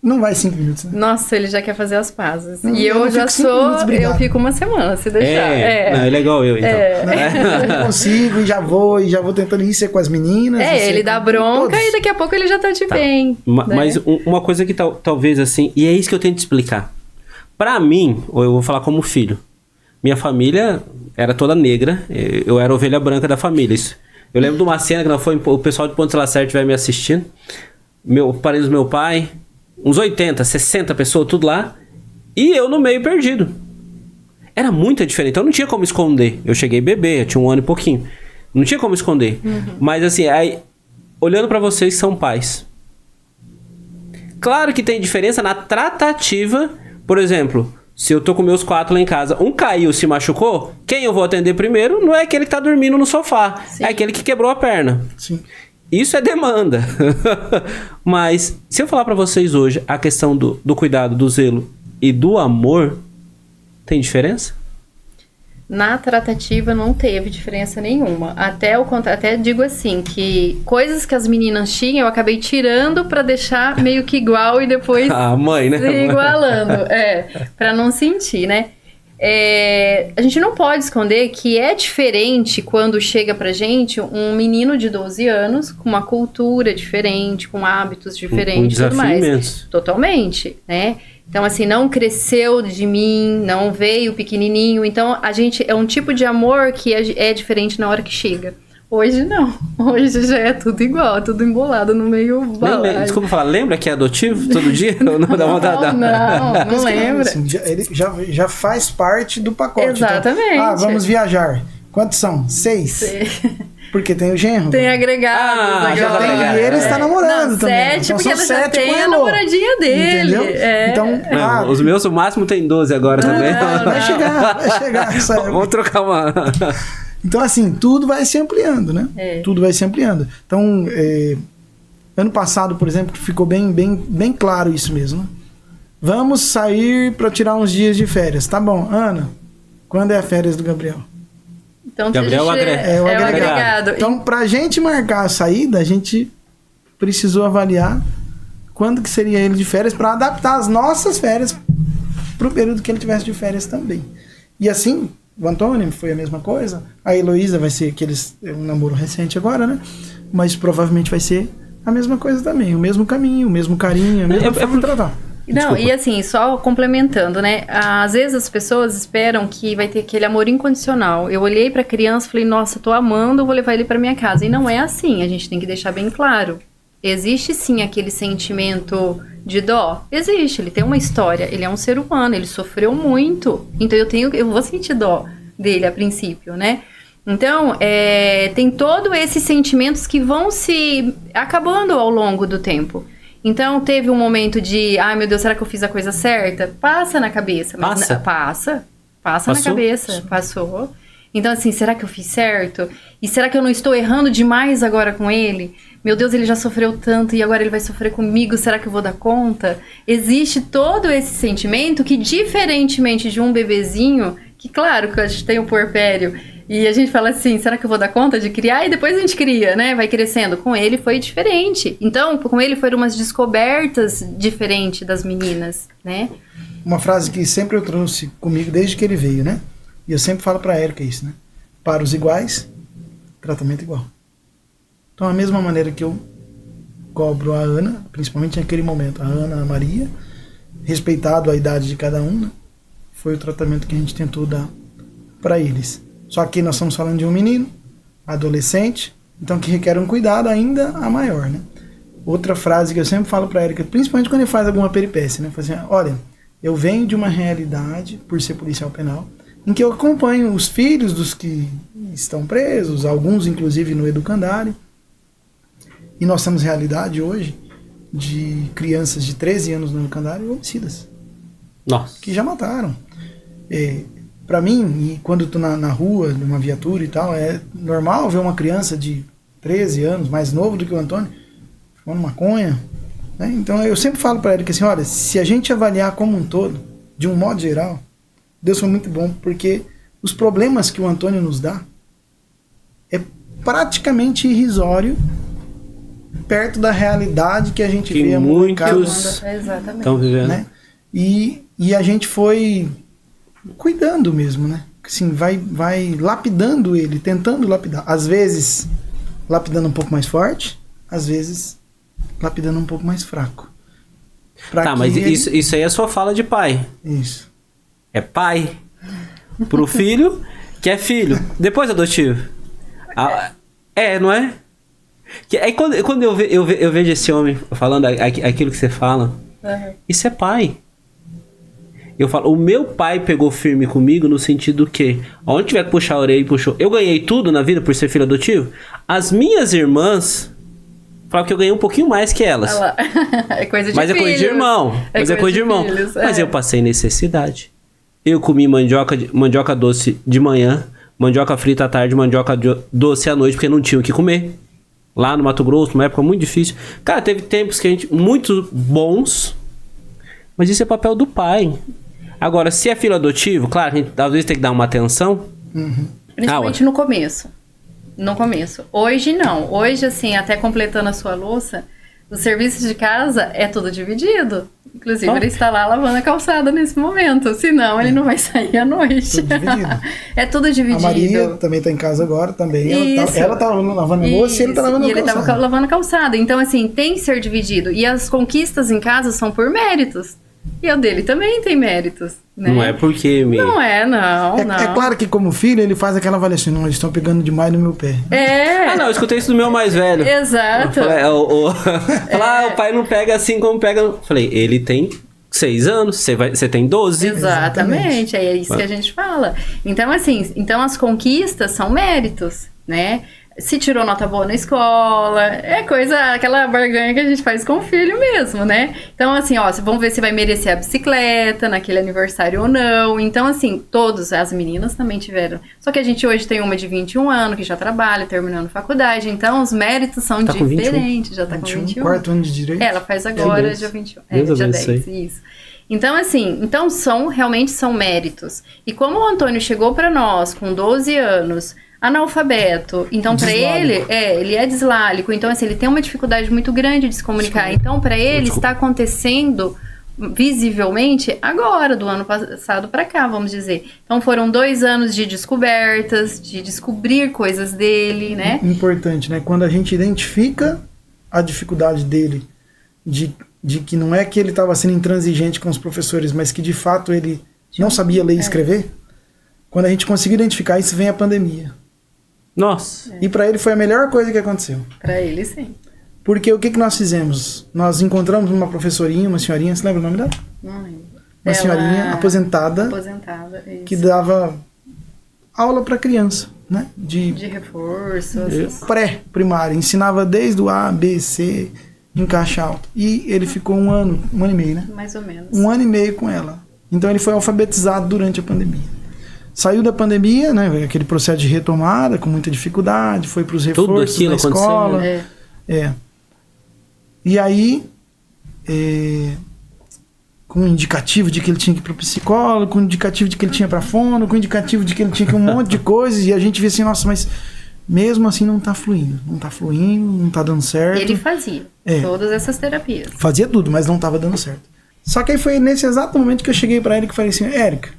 não vai 5 minutos, né? Nossa, ele já quer fazer as pazes. E eu já eu fico uma semana, se deixar. Não, é legal eu, então. Eu não consigo e já vou tentando ir ser com as meninas. Ele dá bronca e daqui a pouco ele já tá de bem. Mas uma coisa que talvez assim, e é isso que eu tento explicar. Pra mim, eu vou falar como filho, minha família era toda negra, eu era a ovelha branca da família. Eu lembro de uma cena que não foi, o pessoal de Pontes Lacerda estiver me assistindo, parentes do meu pai, uns 80, 60 pessoas, tudo lá, e eu no meio perdido. Era muito diferente, então não tinha como esconder. Eu cheguei bebê, eu tinha 1 ano e pouquinho, não tinha como esconder. Mas assim, aí, olhando pra vocês que são pais, claro que tem diferença na tratativa. Por exemplo, se eu tô com meus 4 lá em casa, um caiu, se machucou, quem eu vou atender primeiro não é aquele que tá dormindo no sofá. Sim. É aquele que quebrou a perna. Sim. Isso é demanda. Mas, se eu falar pra vocês hoje a questão do cuidado, do zelo e do amor, tem diferença? Na tratativa não teve diferença nenhuma. Até digo assim, que coisas que as meninas tinham, eu acabei tirando pra deixar meio que igual e depois a mãe, né? Se igualando. Pra não sentir, né? A gente não pode esconder que é diferente quando chega pra gente um menino de 12 anos com uma cultura diferente, com hábitos diferentes e tudo mais. Imenso. Totalmente, né? Então, assim, não cresceu de mim, não veio pequenininho. Então, a gente é um tipo de amor que é diferente na hora que chega. Hoje, não. Hoje já é tudo igual, tudo embolado no meio balai. Desculpa falar, lembra que é adotivo todo dia? Não dá vontade. Não lembra. Assim, ele já faz parte do pacote. Exatamente. Então, vamos viajar. Quantos são? 6? Porque tem o genro. Tem agregados. E ele está namorando não, também. 7, então, porque ela já tem a namoradinha dele. Entendeu? Então, os meus, o máximo tem 12 agora também. Vai chegar. Vamos trocar uma... Então, assim, tudo vai se ampliando, né? Tudo vai se ampliando. Então, ano passado, por exemplo, ficou bem claro isso mesmo, né? Vamos sair para tirar uns dias de férias. Tá bom, Ana, quando é a férias do Gabriel? Então, Gabriel é o agregado. Então, pra gente marcar a saída, a gente precisou avaliar quando que seria ele de férias para adaptar as nossas férias pro período que ele tivesse de férias também. E assim, o Antônio foi a mesma coisa. A Heloísa vai ser um namoro recente agora, né? Mas provavelmente vai ser a mesma coisa também. O mesmo caminho, o mesmo carinho, a mesma forma de tratar. Não, e assim, só complementando, né? Às vezes as pessoas esperam que vai ter aquele amor incondicional. Eu olhei pra criança e falei, nossa, tô amando, eu vou levar ele pra minha casa. E não é assim, a gente tem que deixar bem claro. Existe sim aquele sentimento de dó. Existe, ele tem uma história, ele é um ser humano, ele sofreu muito. Então eu vou sentir dó dele a princípio, né? Então, tem todos esses sentimentos que vão se acabando ao longo do tempo. Então, teve um momento de, ai meu Deus, será que eu fiz a coisa certa? Passa na cabeça. Mas Passa? Passa na cabeça. Passou. Então, assim, será que eu fiz certo? E será que eu não estou errando demais agora com ele? Meu Deus, ele já sofreu tanto e agora ele vai sofrer comigo, será que eu vou dar conta? Existe todo esse sentimento que, diferentemente de um bebezinho, que claro que a gente tem o puerpério, e a gente fala assim, será que eu vou dar conta de criar? E depois a gente cria, né? Vai crescendo. Com ele foi diferente. Então, com ele foram umas descobertas diferentes das meninas, né? Uma frase que sempre eu trouxe comigo desde que ele veio, né? E eu sempre falo pra Érica isso, né? Para os iguais, tratamento igual. Então, a mesma maneira que eu cobro a Ana, principalmente naquele momento, a Ana, a Maria, respeitado a idade de cada um, né? Foi o tratamento que a gente tentou dar para eles. Só que nós estamos falando de um menino, adolescente, então que requer um cuidado ainda a maior, né? Outra frase que eu sempre falo para Érica, principalmente quando ele faz alguma peripécia, né? Falo assim, olha, eu venho de uma realidade, por ser policial penal, em que eu acompanho os filhos dos que estão presos, alguns inclusive no educandário, e nós temos realidade hoje de crianças de 13 anos no educandário homicidas. Nossa. Que já mataram. Para mim, e quando eu tô na rua, numa viatura e tal, é normal ver uma criança de 13 anos, mais novo do que o Antônio, fumando maconha. Né? Então eu sempre falo para ele que assim, olha, se a gente avaliar como um todo, de um modo geral, Deus foi muito bom, porque os problemas que o Antônio nos dá é praticamente irrisório perto da realidade que a gente que vê muitos estão vivendo. Né? E a gente foi cuidando mesmo, né? Assim, vai lapidando ele, tentando lapidar. Às vezes lapidando um pouco mais forte, às vezes lapidando um pouco mais fraco. Tá, mas isso aí é sua fala de pai. Isso. É pai pro filho que é filho. Depois adotivo. Não é? Que, aí quando eu vejo esse homem falando aquilo que você fala, isso é pai. Eu falo, o meu pai pegou firme comigo no sentido que, onde tiver que puxar a orelha e puxou. Eu ganhei tudo na vida por ser filho adotivo. As minhas irmãs falavam que eu ganhei um pouquinho mais que elas. É coisa de Mas filhos. é coisa de irmão. Mas é coisa de irmão. Filhos, Mas eu passei necessidade. Eu comi mandioca doce de manhã, mandioca frita à tarde, mandioca doce à noite, porque não tinha o que comer. Lá no Mato Grosso, uma época muito difícil. Cara, teve tempos que muito bons, mas isso é papel do pai. Agora, se é filho adotivo, claro, a gente às vezes tem que dar uma atenção. Uhum. Principalmente no começo. No começo. Hoje não. Hoje, assim, até completando a sua louça, os serviços de casa é tudo dividido. Inclusive, ele está lá lavando a calçada nesse momento. Senão, ele não vai sair à noite. Tudo dividido. É tudo dividido. A Maria também está em casa agora, também. Ela tá lavando a louça e ele tá lavando a calçada. E ele estava lavando a calçada. Então, assim, tem que ser dividido. E as conquistas em casa são por méritos. E o dele também tem méritos, né? Não é porque... Não é, não. É claro que como filho, ele faz aquela avaliação. Não, eles estão pegando demais no meu pé. Não, eu escutei isso do meu mais velho. Exato. Eu falei, o pai não pega assim como pega... Eu falei, ele tem 6 anos, você tem 12. Exatamente, é isso que a gente fala. Então, assim, as conquistas são méritos, né? Se tirou nota boa na escola, é aquela barganha que a gente faz com o filho mesmo, né? Então, assim, vamos ver se vai merecer a bicicleta naquele aniversário ou não. Então, assim, as meninas também tiveram. Só que a gente hoje tem uma de 21 anos que já trabalha, terminando faculdade. Então, os méritos são diferentes. Já tá com 21. Quarto ano de direito? Ela faz agora, dia 21. Dia 10, isso. Então, assim, realmente são méritos. E como o Antônio chegou para nós com 12 anos... analfabeto, então para ele é dislálico, então assim, ele tem uma dificuldade muito grande de se comunicar, então para ele está acontecendo visivelmente agora, do ano passado para cá, vamos dizer. Então foram 2 anos de descobertas, de descobrir coisas dele, né? Importante, né? Quando a gente identifica a dificuldade dele, de que não é que ele estava sendo intransigente com os professores, mas que de fato ele não sabia ler e escrever, quando a gente conseguiu identificar isso, vem a pandemia. Nossa. E para ele foi a melhor coisa que aconteceu. Para ele, sim. Porque o que nós fizemos? Nós encontramos uma professorinha, uma senhorinha, você lembra o nome dela? Não lembro. Uma senhorinha aposentada, isso. Que dava aula para criança, né? De reforço. Pré-primário. Ensinava desde o A, B, C, em caixa alta. E ele ficou 1 ano, 1 ano e meio, né? Mais ou menos. 1 ano e meio com ela. Então ele foi alfabetizado durante a pandemia. Saiu da pandemia, né? Aquele processo de retomada, com muita dificuldade, foi para os reforços da escola. E aí, com um indicativo de que ele tinha que ir para o psicólogo, com um indicativo de que ele tinha para fono, com um indicativo de que ele tinha que ir um monte de coisas, e a gente via assim, nossa, mas mesmo assim não tá fluindo, não tá dando certo. Ele fazia todas essas terapias. Fazia tudo, mas não tava dando certo. Só que aí foi nesse exato momento que eu cheguei pra Érica e falei assim, Érica,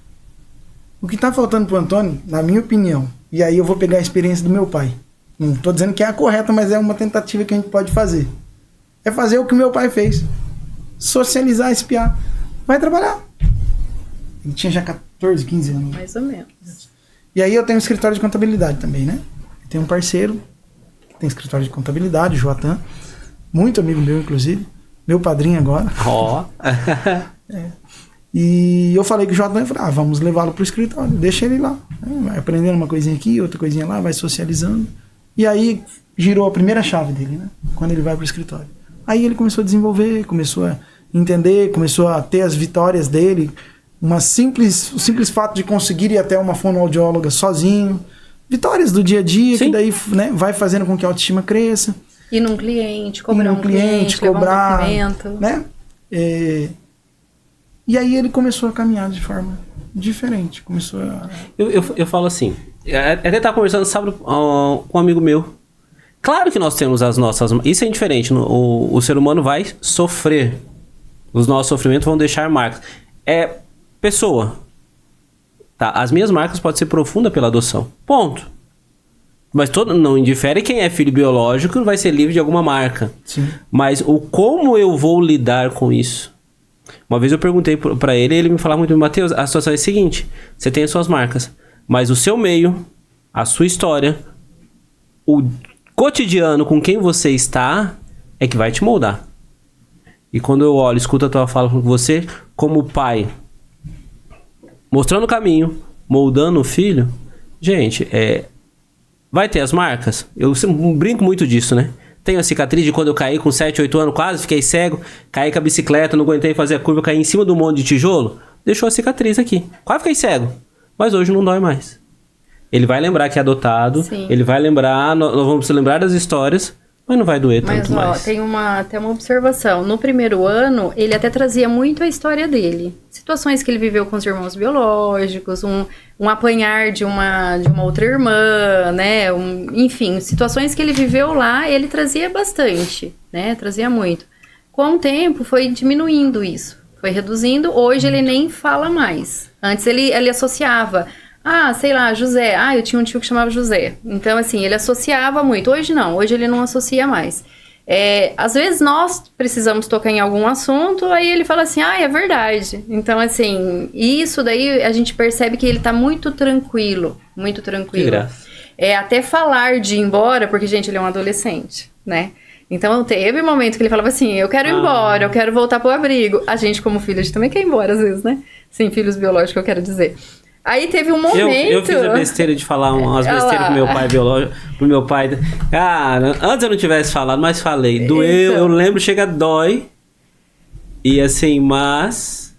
o que tá faltando pro Antônio, na minha opinião, e aí eu vou pegar a experiência do meu pai, não tô dizendo que é a correta, mas é uma tentativa que a gente pode fazer, é fazer o que o meu pai fez, socializar, espiar, vai trabalhar. Ele tinha já 14, 15 anos. Mais ou menos. E aí eu tenho um escritório de contabilidade também, né? Tem um parceiro que tem escritório de contabilidade, o Joatan, muito amigo meu, inclusive, meu padrinho agora. E eu falei com o Joatan, falei, vamos levá-lo pro escritório, deixa ele lá. Vai aprendendo uma coisinha aqui, outra coisinha lá, vai socializando. E aí girou a primeira chave dele, né? Quando ele vai pro escritório. Aí ele começou a desenvolver, começou a entender, começou a ter as vitórias dele, o simples fato de conseguir ir até uma fonoaudióloga sozinho, vitórias do dia a dia, que daí, né, vai fazendo com que a autoestima cresça. Ir num cliente, cobrar um cliente, cobrar um documento. Né? E aí ele começou a caminhar de forma diferente. Começou a... Eu falo assim, até estava conversando sábado com um amigo meu. Claro que nós temos as nossas... Isso é indiferente, o ser humano vai sofrer. Os nossos sofrimentos vão deixar marcas. Pessoa. Tá, as minhas marcas podem ser profundas pela adoção. Ponto. Mas não indifere quem é filho biológico vai ser livre de alguma marca. Sim. Mas como eu vou lidar com isso? Uma vez eu perguntei pra ele e ele me falava muito bem, Matheus, a situação é a seguinte, você tem as suas marcas, mas o seu meio, a sua história, o cotidiano com quem você está é que vai te moldar. E quando eu olho, escuto a tua fala com você, como pai, mostrando o caminho, moldando o filho, gente, vai ter as marcas. Eu brinco muito disso, né? Tenho a cicatriz de quando eu caí com 7, 8 anos, quase fiquei cego, caí com a bicicleta, não aguentei fazer a curva, caí em cima de um monte de tijolo, deixou a cicatriz aqui. Quase fiquei cego, mas hoje não dói mais. Ele vai lembrar que é adotado, Sim. Ele vai lembrar, nós vamos lembrar das histórias, mas não vai doer tanto mais. Mas tem até uma observação. No primeiro ano, ele até trazia muito a história dele. Situações que ele viveu com os irmãos biológicos, um apanhar de uma outra irmã, né? Enfim, situações que ele viveu lá, ele trazia bastante, né? Trazia muito. Com o tempo, foi diminuindo isso. Foi reduzindo. Hoje, ele nem fala mais. Antes, ele associava... sei lá, José. Eu tinha um tio que chamava José. Então, assim, ele associava muito. Hoje não, hoje ele não associa mais. Às vezes nós precisamos tocar em algum assunto, aí ele fala assim, é verdade. Então, assim, isso daí a gente percebe que ele tá muito tranquilo. Muito tranquilo. Que graça. Até falar de ir embora, porque, gente, ele é um adolescente, né? Então, teve um momento que ele falava assim, eu quero ir embora, eu quero voltar pro abrigo. A gente, como filho, a gente também quer ir embora, às vezes, né? Sim, filhos biológicos, eu quero dizer. Aí teve um momento... Eu fiz a besteira de falar umas besteiras pro meu pai biológico, pro meu pai... antes eu não tivesse falado, mas falei. Doeu, eu lembro, chega, dói. E assim, mas...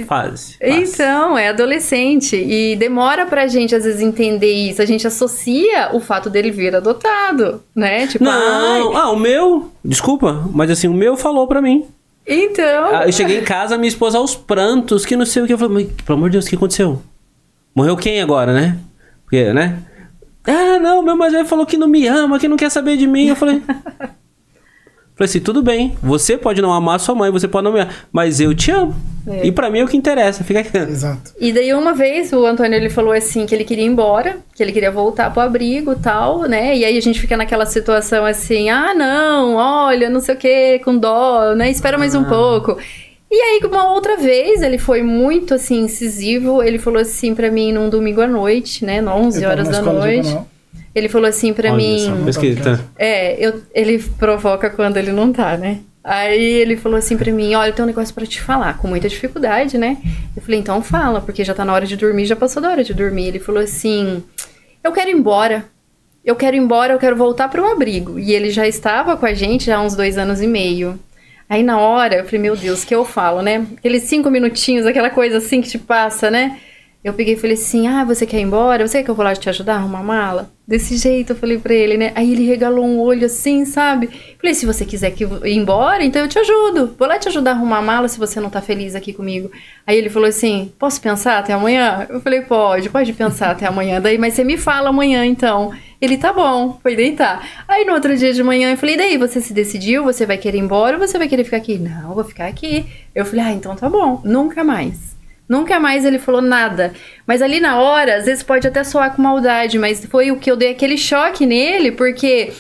Fase. Então, é adolescente. E demora pra gente, às vezes, entender isso. A gente associa o fato dele vir adotado, né? Tipo, o meu... Desculpa, mas assim, o meu falou pra mim. Então... Eu cheguei em casa, minha esposa aos prantos, que não sei o que. Eu falei, pelo amor de Deus, o que aconteceu? Morreu quem agora, né? Porque, né? Não, meu mais velho falou que não me ama, que não quer saber de mim. Eu falei assim, tudo bem. Você pode não amar sua mãe, você pode não me amar, mas eu te amo. E pra mim é o que interessa. Fica aqui. Exato. E daí uma vez o Antônio, ele falou assim, que ele queria ir embora, que ele queria voltar pro abrigo e tal, né? E aí a gente fica naquela situação assim, não, olha, não sei o que, com dó, né? Espera mais um pouco. E aí, uma outra vez, ele foi muito, assim, incisivo. Ele falou assim pra mim num domingo à noite, né? 11 horas da noite. Ele falou assim pra mim... Ele provoca quando ele não tá, né? Aí ele falou assim pra mim, olha, eu tenho um negócio pra te falar, com muita dificuldade, né? Eu falei, então fala, porque já tá na hora de dormir, já passou da hora de dormir. Ele falou assim, eu quero ir embora. Eu quero voltar pro abrigo. E ele já estava com a gente já há uns 2 anos e meio. Aí na hora, eu falei, meu Deus, o que eu falo, né? Aqueles 5 minutinhos, aquela coisa assim que te passa, né? eu peguei e falei assim, você quer ir embora? Você quer que eu vou lá te ajudar a arrumar a mala? Desse jeito eu falei pra ele, né? Aí ele regalou um olho assim, sabe? Falei, se você quiser ir embora, então eu te ajudo. Vou lá te ajudar a arrumar a mala se você não tá feliz aqui comigo. Aí ele falou assim, posso pensar até amanhã? Eu falei, pode pensar até amanhã. Daí, mas você me fala amanhã então. Ele, tá bom, foi deitar. Aí no outro dia de manhã eu falei, daí, você se decidiu? Você vai querer ir embora ou você vai querer ficar aqui? Não, vou ficar aqui. Eu falei, então tá bom, nunca mais. Nunca mais ele falou nada. Mas ali na hora, às vezes pode até soar com maldade, mas foi o que eu dei aquele choque nele, porque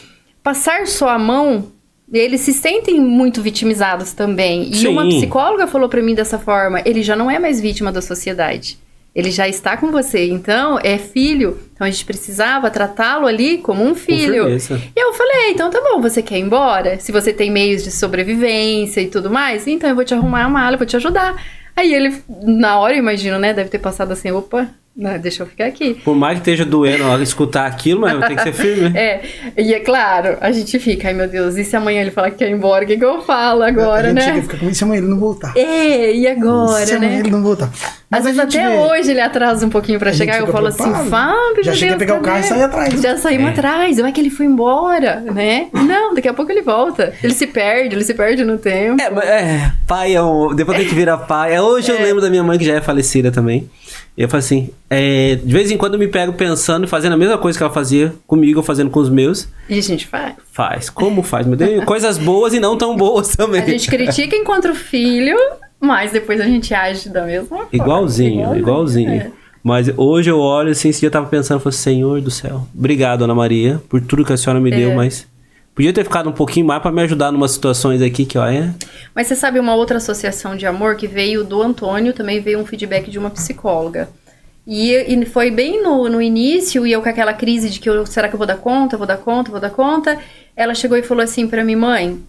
passar só a mão, eles se sentem muito vitimizados também. E Sim. uma psicóloga falou pra mim dessa forma, ele já não é mais vítima da sociedade. Ele já está com você, então é filho. Então a gente precisava tratá-lo ali como um filho. E eu falei, então tá bom, você quer ir embora? Se você tem meios de sobrevivência e tudo mais, então eu vou te arrumar a mala, eu vou te ajudar. Aí ele, na hora, eu imagino, né, deve ter passado assim, opa, não, deixa eu ficar aqui. Por mais que esteja doendo escutar aquilo, mas tem que ser firme. E é claro, a gente fica, ai meu Deus, e se amanhã ele falar que quer ir embora, o que eu falo agora, né? A gente fica com isso, se amanhã ele não voltar. E agora, se amanhã ele não voltar. Às vezes até hoje ele atrasa um pouquinho pra chegar, eu falo assim, Fábio, já cheguei a pegar o carro e sair atrás. Já saímos atrás, não é que ele foi embora, né? Não, daqui a pouco ele volta. Ele se perde no tempo. Pai depois que a gente vira pai. Hoje eu lembro da minha mãe que já é falecida também. E eu falo assim, de vez em quando eu me pego pensando e fazendo a mesma coisa que ela fazia comigo, ou fazendo com os meus. E a gente faz. Faz. Como faz? Meu Deus, coisas boas e não tão boas também. A gente critica enquanto filho, mas depois a gente age da mesma forma. Igualzinho. Mas hoje eu olho assim, esse dia eu tava pensando, eu falei, Senhor do céu, obrigado, Ana Maria, por tudo que a senhora me deu, mas podia ter ficado um pouquinho mais pra me ajudar em umas situações aqui que, Mas você sabe uma outra associação de amor que veio do Antônio, também veio um feedback de uma psicóloga. E foi bem no início, e eu com aquela crise de que será que eu vou dar conta, vou dar conta. Ela chegou e falou assim pra mim, mãe,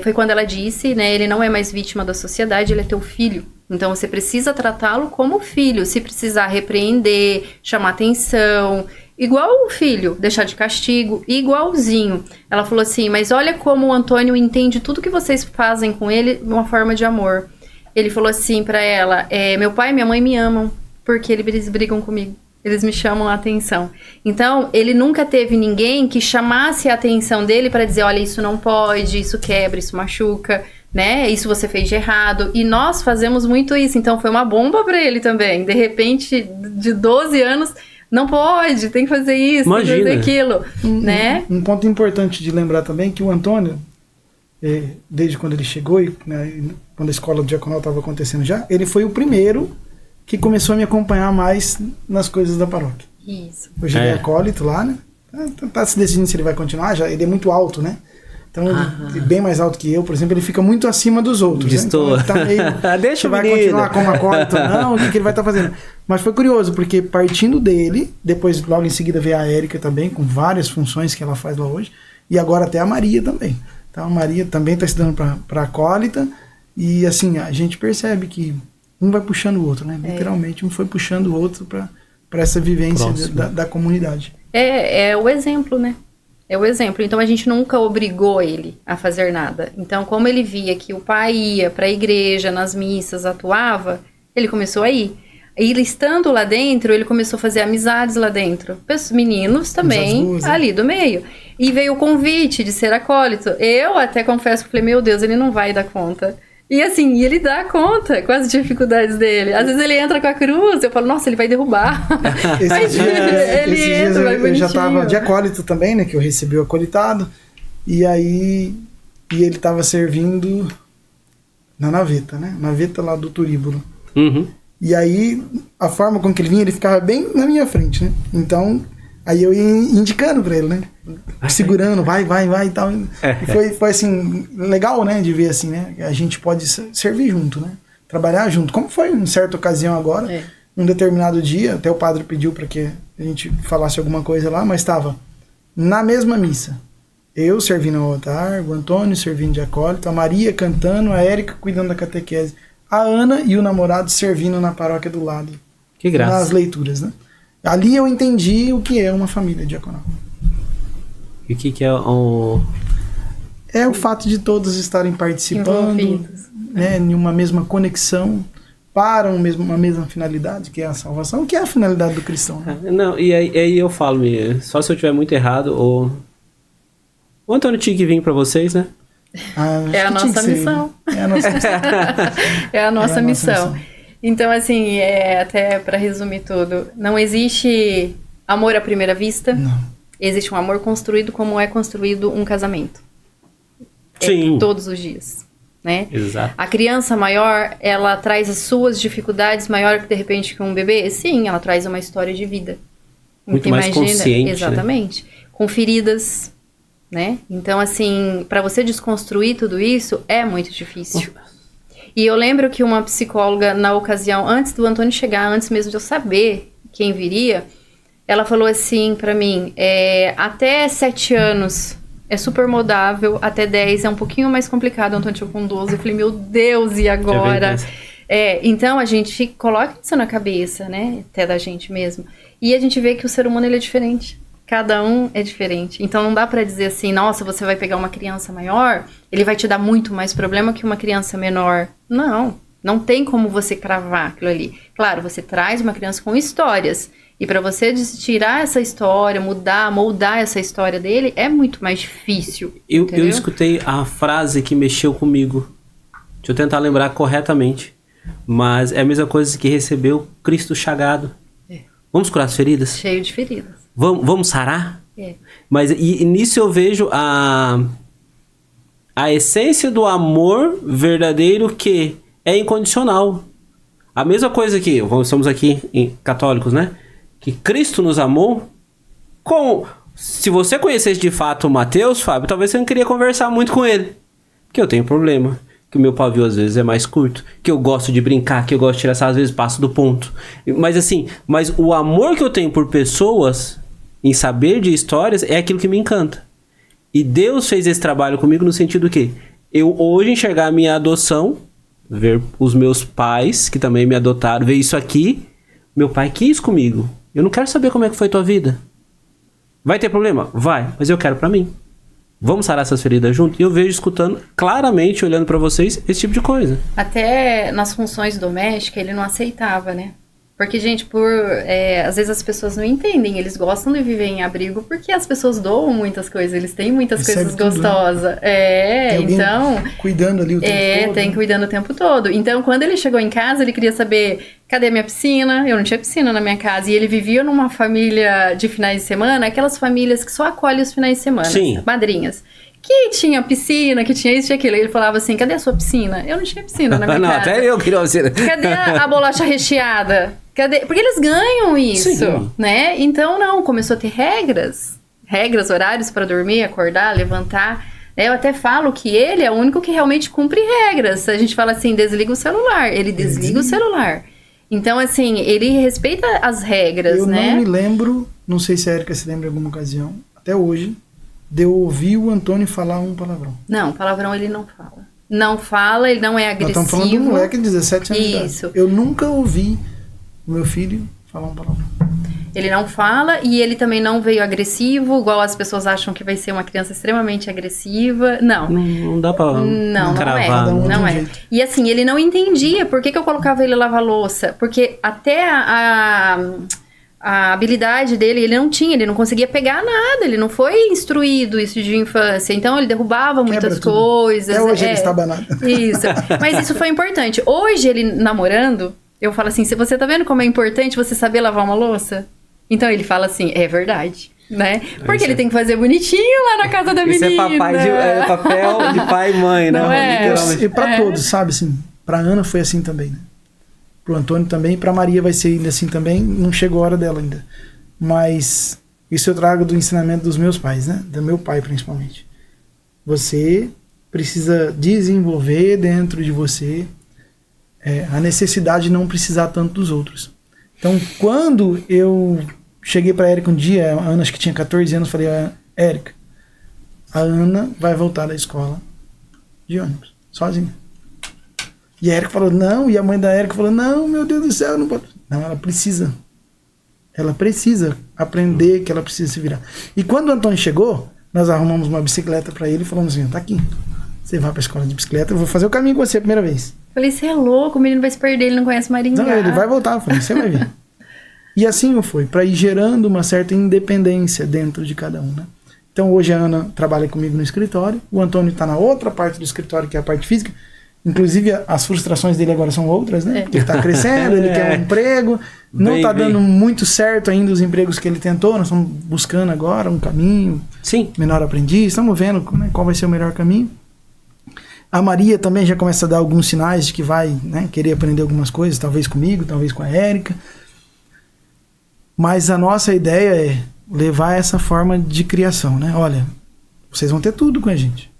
foi quando ela disse, né, ele não é mais vítima da sociedade, ele é teu filho. Então você precisa tratá-lo como filho, se precisar repreender, chamar atenção, igual o filho, deixar de castigo, igualzinho. Ela falou assim, mas olha como o Antônio entende tudo que vocês fazem com ele de uma forma de amor. Ele falou assim pra ela, meu pai e minha mãe me amam, porque eles brigam comigo. Eles me chamam a atenção. Então, ele nunca teve ninguém que chamasse a atenção dele para dizer, olha, isso não pode, isso quebra, isso machuca, né? Isso você fez de errado. E nós fazemos muito isso. Então, foi uma bomba para ele também. De repente, de 12 anos, não pode, tem que fazer isso, imagina, tem que fazer aquilo, né? Um ponto importante de lembrar também é que o Antônio, desde quando ele chegou, quando a escola do diaconal estava acontecendo já, ele foi o primeiro que começou a me acompanhar mais nas coisas da paróquia. Isso. Hoje ele é acólito lá, né? Tá se decidindo se ele vai continuar, já ele é muito alto, né? Então, ele é bem mais alto que eu, por exemplo, ele fica muito acima dos outros. Né? Então, ele tá meio... Deixa vai continuar como acólito ou não, o que ele vai estar fazendo. Mas foi curioso, porque partindo dele, depois logo em seguida veio a Érica também, com várias funções que ela faz lá hoje, e agora até a Maria também. Então a Maria também está estudando para acólita, e assim, a gente percebe que um vai puxando o outro, né? Literalmente, um foi puxando o outro para essa vivência da comunidade. É o exemplo, né? É o exemplo. Então, a gente nunca obrigou ele a fazer nada. Então, como ele via que o pai ia para a igreja, nas missas, atuava, ele começou a ir. E ele estando lá dentro, ele começou a fazer amizades lá dentro. Meninos também, ali do meio. E veio o convite de ser acólito. Eu até confesso que falei, meu Deus, ele não vai dar conta. E assim, ele dá conta com as dificuldades dele. Às vezes ele entra com a cruz, eu falo, nossa, ele vai derrubar. Esses dias eu já estava de acólito também, né? Que eu recebi o acolitado. E aí ele estava servindo na naveta, né? Naveta lá do Turíbulo. Uhum. E aí, a forma com que ele vinha, ele ficava bem na minha frente, né? Então, aí eu ia indicando pra ele, né? Segurando, vai e tal. E foi assim, legal, né? De ver assim, né? A gente pode servir junto, né? Trabalhar junto. Como foi em certa ocasião agora, um determinado dia, até o padre pediu para que a gente falasse alguma coisa lá, mas estava na mesma missa. Eu servindo ao altar, o Antônio servindo de acólito, a Maria cantando, a Érica cuidando da catequese, a Ana e o namorado servindo na paróquia do lado. Que graça. Nas leituras, né? Ali eu entendi o que é uma família diaconal. E o que é o... É o fato de todos estarem participando, né, em uma mesma conexão, para uma mesma finalidade, que é a salvação, que é a finalidade do cristão. Né? Não, e aí eu falo, só se eu estiver muito errado, o Antônio tinha que vir pra vocês, né? É a nossa missão. É a nossa missão. É a nossa missão. Então, assim, até para resumir tudo, não existe amor à primeira vista. Não. Existe um amor construído como é construído um casamento. Sim. Todos os dias, né? Exato. A criança maior, ela traz as suas dificuldades maior que, de repente, que um bebê? Sim, ela traz uma história de vida. Muito mais consciente, exatamente. Né? Com feridas, né? Então, assim, para você desconstruir tudo isso, é muito difícil. E eu lembro que uma psicóloga, na ocasião, antes do Antônio chegar, antes mesmo de eu saber quem viria, ela falou assim pra mim, até 7 anos é super modável, até 10 é um pouquinho mais complicado. O Antônio chegou com 12, eu falei, meu Deus, e agora? Então a gente coloca isso na cabeça, né, até da gente mesmo. E a gente vê que o ser humano, ele é diferente. Cada um é diferente. Então não dá pra dizer assim, nossa, você vai pegar uma criança maior, ele vai te dar muito mais problema que uma criança menor. Não tem como você cravar aquilo ali. Claro, você traz uma criança com histórias. E pra você tirar essa história, moldar essa história dele, é muito mais difícil. Eu escutei a frase que mexeu comigo. Deixa eu tentar lembrar corretamente. Mas é a mesma coisa que recebeu Cristo chagado. Vamos curar as feridas? Cheio de feridas. Vamos sarar? Mas e nisso eu vejo a essência do amor verdadeiro, que é incondicional. A mesma coisa que, estamos aqui em católicos, né? Que Cristo nos amou. Se você conhecesse de fato o Mateus, Fábio, talvez você não queria conversar muito com ele. Porque eu tenho problema. Que o meu pavio às vezes é mais curto. Que eu gosto de brincar, que eu gosto de tirar, às vezes passo do ponto. Mas o amor que eu tenho por pessoas, em saber de histórias, é aquilo que me encanta. E Deus fez esse trabalho comigo no sentido que eu hoje enxergar a minha adoção, ver os meus pais, que também me adotaram, ver isso aqui, meu pai quis comigo. Eu não quero saber como é que foi tua vida. Vai ter problema? Vai, mas eu quero pra mim. Vamos sarar essas feridas junto? E eu vejo, escutando claramente, olhando pra vocês, esse tipo de coisa. Até nas funções domésticas, ele não aceitava, né? Porque, gente, às vezes as pessoas não entendem, eles gostam de viver em abrigo porque as pessoas doam muitas coisas, eles têm muitas coisas gostosas. Então... cuidando ali o tempo todo. Tem cuidando o tempo todo. Então, quando ele chegou em casa, ele queria saber, cadê a minha piscina? Eu não tinha piscina na minha casa. E ele vivia numa família de finais de semana, aquelas famílias que só acolhem os finais de semana. Sim. Madrinhas. Que tinha piscina, que tinha isso, tinha aquilo. Ele falava assim, cadê a sua piscina? Eu não tinha piscina na minha casa. Até eu queria uma piscina. Cadê a bolacha recheada? Porque eles ganham isso, sim, né? Então, começou a ter regras, horários para dormir, acordar, levantar. Eu até falo que ele é o único que realmente cumpre regras. A gente fala assim, desliga o celular. Ele desliga o celular. Então, assim, ele respeita as regras, né? Eu não me lembro, não sei se a Érica se lembra em alguma ocasião, até hoje, de eu ouvir o Antônio falar um palavrão. Não, palavrão ele não fala. Não fala, ele não é agressivo. Nós estamos falando de um moleque de 17 anos de idade. Isso. Eu nunca ouvi o meu filho falar um palavrão. Ele não fala e ele também não veio agressivo, igual as pessoas acham que vai ser uma criança extremamente agressiva. Não dá pra cravar. Não é. E assim, ele não entendia por que eu colocava ele lavar louça. Porque até a habilidade dele, ele não tinha, ele não conseguia pegar nada, ele não foi instruído isso de infância, então ele derrubava muitas coisas. Até hoje ele está banado. Isso, mas isso foi importante. Hoje, ele namorando, eu falo assim, se você tá vendo como é importante você saber lavar uma louça? Então ele fala assim, é verdade, né? Porque ele tem que fazer bonitinho lá na casa da menina. Isso é papel de pai e mãe, né? Não é? E pra todos, sabe, assim, pra Ana foi assim também, né? Pro Antônio também, pra Maria vai ser ainda assim também, não chegou a hora dela ainda. Mas isso eu trago do ensinamento dos meus pais, né? Do meu pai, principalmente. Você precisa desenvolver dentro de você a necessidade de não precisar tanto dos outros. Então, quando eu cheguei pra Érica um dia, a Ana acho que tinha 14 anos, falei, Érica, a Ana vai voltar da escola de ônibus, sozinha. E a Érica falou, não, e a mãe da Érica falou, não, meu Deus do céu, não pode. Não, ela precisa aprender que ela precisa se virar. E quando o Antônio chegou, nós arrumamos uma bicicleta para ele e falamos assim, tá aqui, você vai pra escola de bicicleta, eu vou fazer o caminho com você a primeira vez. Falei, você é louco, o menino vai se perder, ele não conhece Maringá. Não, ele vai voltar, eu falei, você vai ver. E assim foi, para ir gerando uma certa independência dentro de cada um, né? Então hoje a Ana trabalha comigo no escritório, o Antônio está na outra parte do escritório, que é a parte física. Inclusive as frustrações dele agora são outras, né? Porque ele está crescendo, ele quer um emprego, não está dando muito certo ainda os empregos que ele tentou, nós estamos buscando agora um caminho, menor aprendiz, estamos vendo, né, qual vai ser o melhor caminho. A Maria também já começa a dar alguns sinais de que vai, né, querer aprender algumas coisas, talvez comigo, talvez com a Érica. Mas a nossa ideia é levar essa forma de criação, né? Olha, vocês vão ter tudo com a gente,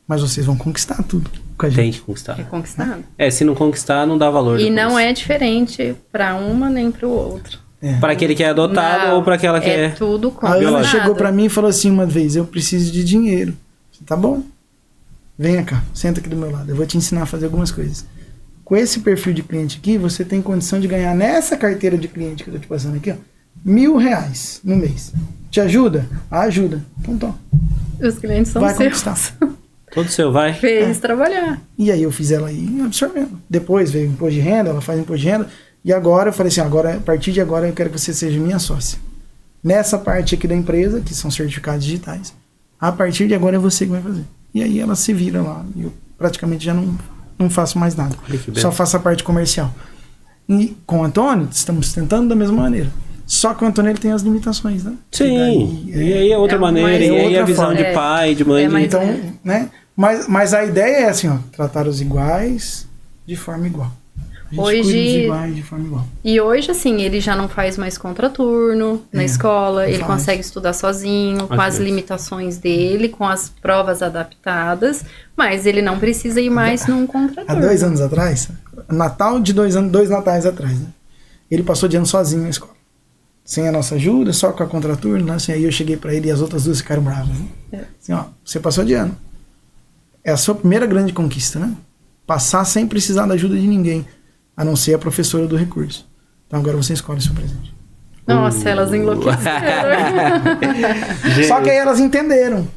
mas vocês vão conquistar tudo com a gente. Tem que conquistar. É conquistado. Se não conquistar, não dá valor. E depois. não é diferente para uma nem para o outro. Para aquele que é adotado ou para aquela que é tudo A conquistado. Ana chegou para mim e falou assim uma vez, eu preciso de dinheiro. Tá bom, venha cá, senta aqui do meu lado, eu vou te ensinar a fazer algumas coisas. Com esse perfil de cliente aqui, você tem condição de ganhar nessa carteira de cliente que eu tô te passando aqui, ó, R$1.000 no mês. Te ajuda? Ajuda. Então toma. Os clientes são Vai seus. conquistar. todo seu, vai. Fez trabalhar. E aí eu fiz ela ir absorvendo. Depois veio o imposto de renda, ela faz imposto de renda. E agora eu falei assim, agora, a partir de agora eu quero que você seja minha sócia. Nessa parte aqui da empresa, que são certificados digitais, a partir de agora é você que vai fazer. E aí ela se vira lá. E eu praticamente já não faço mais nada. Só faço a parte comercial. E com o Antônio, estamos tentando da mesma maneira. Só que o Antônio ele tem as limitações, né? Sim, e aí é outra maneira, e aí a visão de pai, de mãe. Então, né? Mas a ideia é assim, ó, tratar os iguais de forma igual. A gente cuida dos iguais de forma igual. E hoje, assim, ele já não faz mais contraturno na escola, ele consegue estudar sozinho, com as limitações dele, com as provas adaptadas, mas ele não precisa ir mais num contraturno. Há 2 anos atrás, Natal de 2 natais atrás, né? Ele passou de ano sozinho na escola. Sem a nossa ajuda, só com a contraturno, né? Assim, aí eu cheguei pra ele e as outras 2 ficaram bravas, né? Assim, ó, você passou de ano. É a sua primeira grande conquista, né? Passar sem precisar da ajuda de ninguém, a não ser a professora do recurso. Então agora você escolhe o seu presente. Nossa, elas enlouqueceram. Só que aí elas entenderam.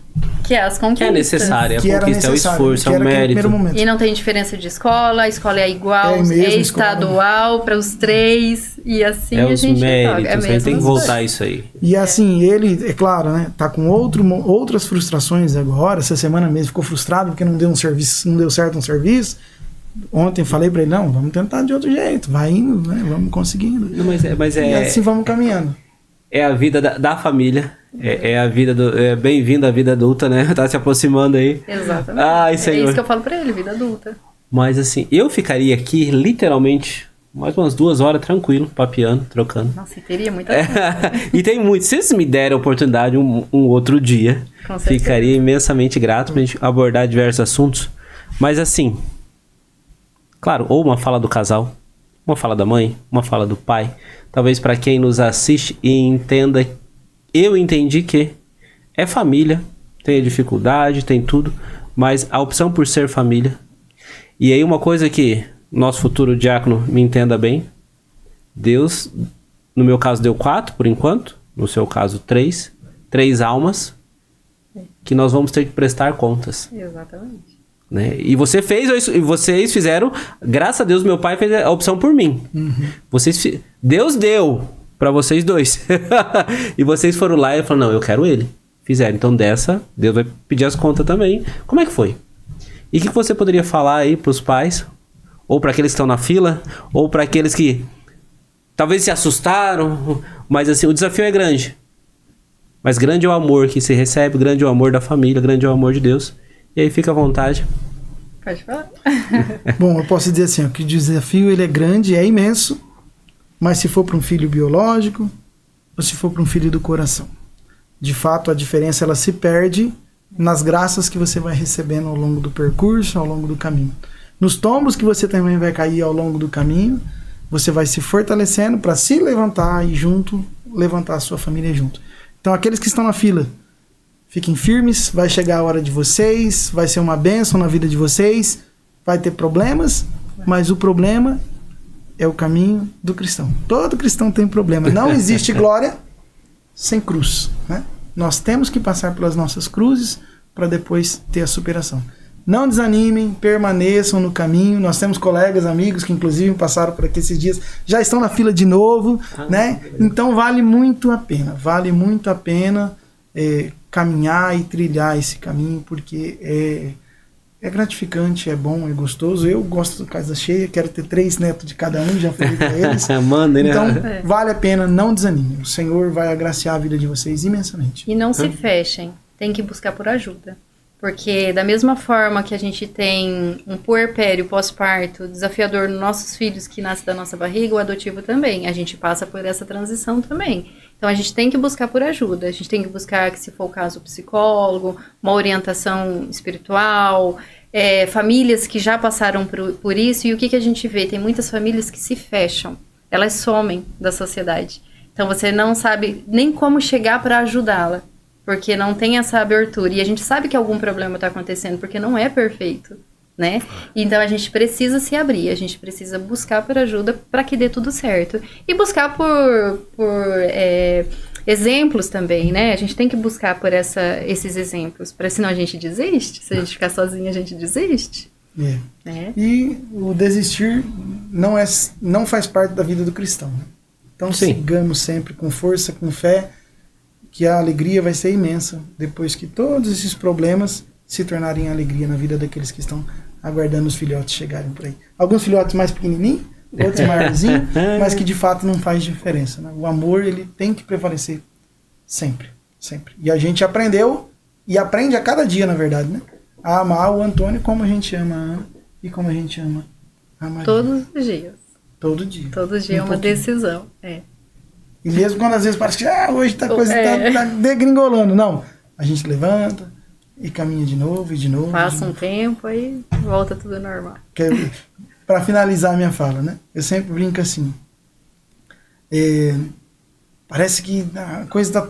Que é as conquistas. Que é necessária, a que era conquista, é o esforço, é o mérito. E não tem diferença de escola, a escola é igual, é estadual para os 3, e assim a gente os méritos, toca. Tem que voltar isso aí. E assim, ele, é claro, né, tá com outras frustrações agora, essa semana mesmo ficou frustrado porque não deu certo um serviço. Ontem falei pra ele, não, vamos tentar de outro jeito, vai indo, né, vamos conseguindo. Não, mas e assim vamos caminhando. É a vida da família, é a vida bem-vindo à vida adulta, né? Tá se aproximando aí. Exatamente. Ai, Senhor. É isso que eu falo pra ele, vida adulta. Mas assim, eu ficaria aqui literalmente mais umas 2 horas tranquilo, papeando, trocando. Nossa, e teria muita coisa. E tem muito. Se vocês me derem a oportunidade um outro dia, ficaria imensamente grato pra gente abordar diversos assuntos. Mas assim, claro, ou uma fala do casal, uma fala da mãe, uma fala do pai. Talvez para quem nos assiste e entenda, eu entendi que é família, tem dificuldade, tem tudo, mas a opção por ser família. E aí uma coisa que nosso futuro diácono me entenda bem, Deus, no meu caso deu 4 por enquanto, no seu caso 3 almas, que nós vamos ter que prestar contas. Exatamente. Né? E você fez, e vocês fizeram, graças a Deus, meu pai fez a opção por mim. Deus deu para vocês 2. E vocês foram lá e falaram, não, eu quero ele. Fizeram. Então dessa, Deus vai pedir as contas também. Como é que foi? E o que você poderia falar aí pros pais? Ou para aqueles que estão na fila? Ou para aqueles que talvez se assustaram? Mas assim, o desafio é grande. Mas grande é o amor que se recebe, grande é o amor da família, grande é o amor de Deus. E aí fica à vontade. Pode falar. Bom, eu posso dizer assim, ó, que o desafio ele é grande, é imenso, mas se for para um filho biológico ou se for para um filho do coração. De fato, a diferença ela se perde nas graças que você vai recebendo ao longo do percurso, ao longo do caminho. Nos tombos que você também vai cair ao longo do caminho, você vai se fortalecendo para se levantar e junto, levantar a sua família junto. Então, aqueles que estão na fila, fiquem firmes, vai chegar a hora de vocês, vai ser uma bênção na vida de vocês, vai ter problemas, mas o problema é o caminho do cristão. Todo cristão tem problema. Não existe glória sem cruz, né? Nós temos que passar pelas nossas cruzes para depois ter a superação. Não desanimem, permaneçam no caminho. Nós temos colegas, amigos que inclusive passaram por aqui esses dias, já estão na fila de novo, né? Então vale muito a pena caminhar e trilhar esse caminho, porque é gratificante, é bom, é gostoso. Eu gosto de casa cheia, quero ter 3 netos de cada um, já falei pra eles. Manda, né? Então vale a pena, não desanimem. O Senhor vai agraciar a vida de vocês imensamente. E não se fechem, tem que buscar por ajuda. Porque da mesma forma que a gente tem um puerpério pós-parto desafiador nos nossos filhos que nascem da nossa barriga, o adotivo também. A gente passa por essa transição também. Então a gente tem que buscar por ajuda. A gente tem que buscar, se for o caso, um psicólogo, uma orientação espiritual, famílias que já passaram por isso. E o que a gente vê? Tem muitas famílias que se fecham. Elas somem da sociedade. Então você não sabe nem como chegar para ajudá-la. Porque não tem essa abertura. E a gente sabe que algum problema está acontecendo, porque não é perfeito, né? Então a gente precisa se abrir, a gente precisa buscar por ajuda para que dê tudo certo. E buscar por exemplos também, né? A gente tem que buscar por esses exemplos, para senão a gente desiste. Se a gente ficar sozinho, a gente desiste. E o desistir não faz parte da vida do cristão, né? Então sigamos sempre com força, com fé, que a alegria vai ser imensa depois que todos esses problemas se tornarem alegria na vida daqueles que estão aguardando os filhotes chegarem por aí. Alguns filhotes mais pequenininhos, outros maiorzinhos, mas que de fato não faz diferença, né? O amor, ele tem que prevalecer sempre, sempre. E a gente aprendeu, e aprende a cada dia, na verdade, né? A amar o Antônio como a gente ama a Ana e como a gente ama a Maria. Todos os dias. Todo dia. Todo dia é uma decisão, E mesmo quando às vezes parece que hoje a coisa tá degringolando. Não, a gente levanta e caminha de novo e de novo. Passa um tempo, aí volta tudo normal. Para finalizar a minha fala, né? Eu sempre brinco assim. Parece que a coisa tá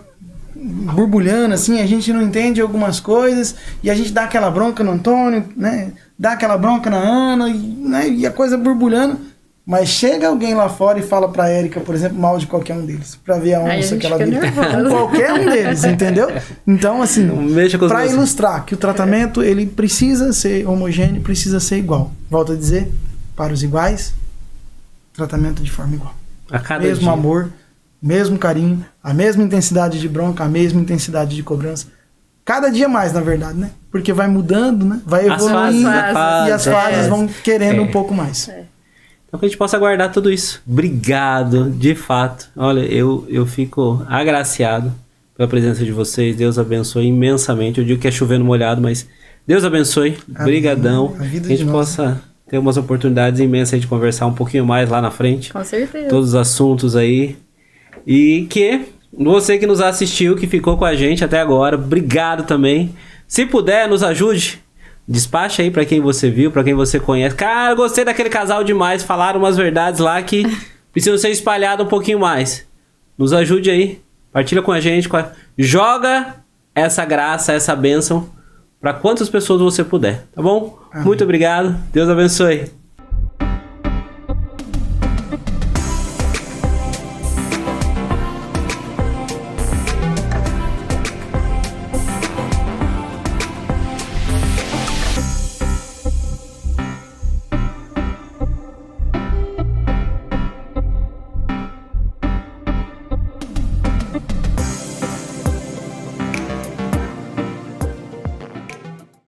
borbulhando, assim, a gente não entende algumas coisas e a gente dá aquela bronca no Antônio, né? Dá aquela bronca na Ana, né? E a coisa borbulhando. Mas chega alguém lá fora e fala pra Érica, por exemplo, mal de qualquer um deles. Pra ver a onça que ela vira. Qualquer um deles, entendeu? Então, assim, pra ilustrar que o tratamento, ele precisa ser homogêneo, precisa ser igual. Volto a dizer, para os iguais, tratamento de forma igual. A cada mesmo dia. Amor, mesmo carinho, a mesma intensidade de bronca, a mesma intensidade de cobrança. Cada dia mais, na verdade, né? Porque vai mudando, né? Vai evoluindo e as fases vão querendo um pouco mais. Então que a gente possa guardar tudo isso. Obrigado, de fato. Olha, eu fico agraciado pela presença de vocês. Deus abençoe imensamente. Eu digo que é chovendo molhado, mas Deus abençoe. Brigadão. Que a gente possa ter umas oportunidades imensas de conversar um pouquinho mais lá na frente. Com certeza. Todos os assuntos aí. E que você que nos assistiu, que ficou com a gente até agora, obrigado também. Se puder, nos ajude. Despacha aí pra quem você viu, pra quem você conhece. Cara, gostei daquele casal demais. Falaram umas verdades lá que precisam ser espalhadas um pouquinho mais. Nos ajude aí. Partilha com a gente. Joga essa graça, essa bênção pra quantas pessoas você puder. Tá bom? Amém. Muito obrigado. Deus abençoe.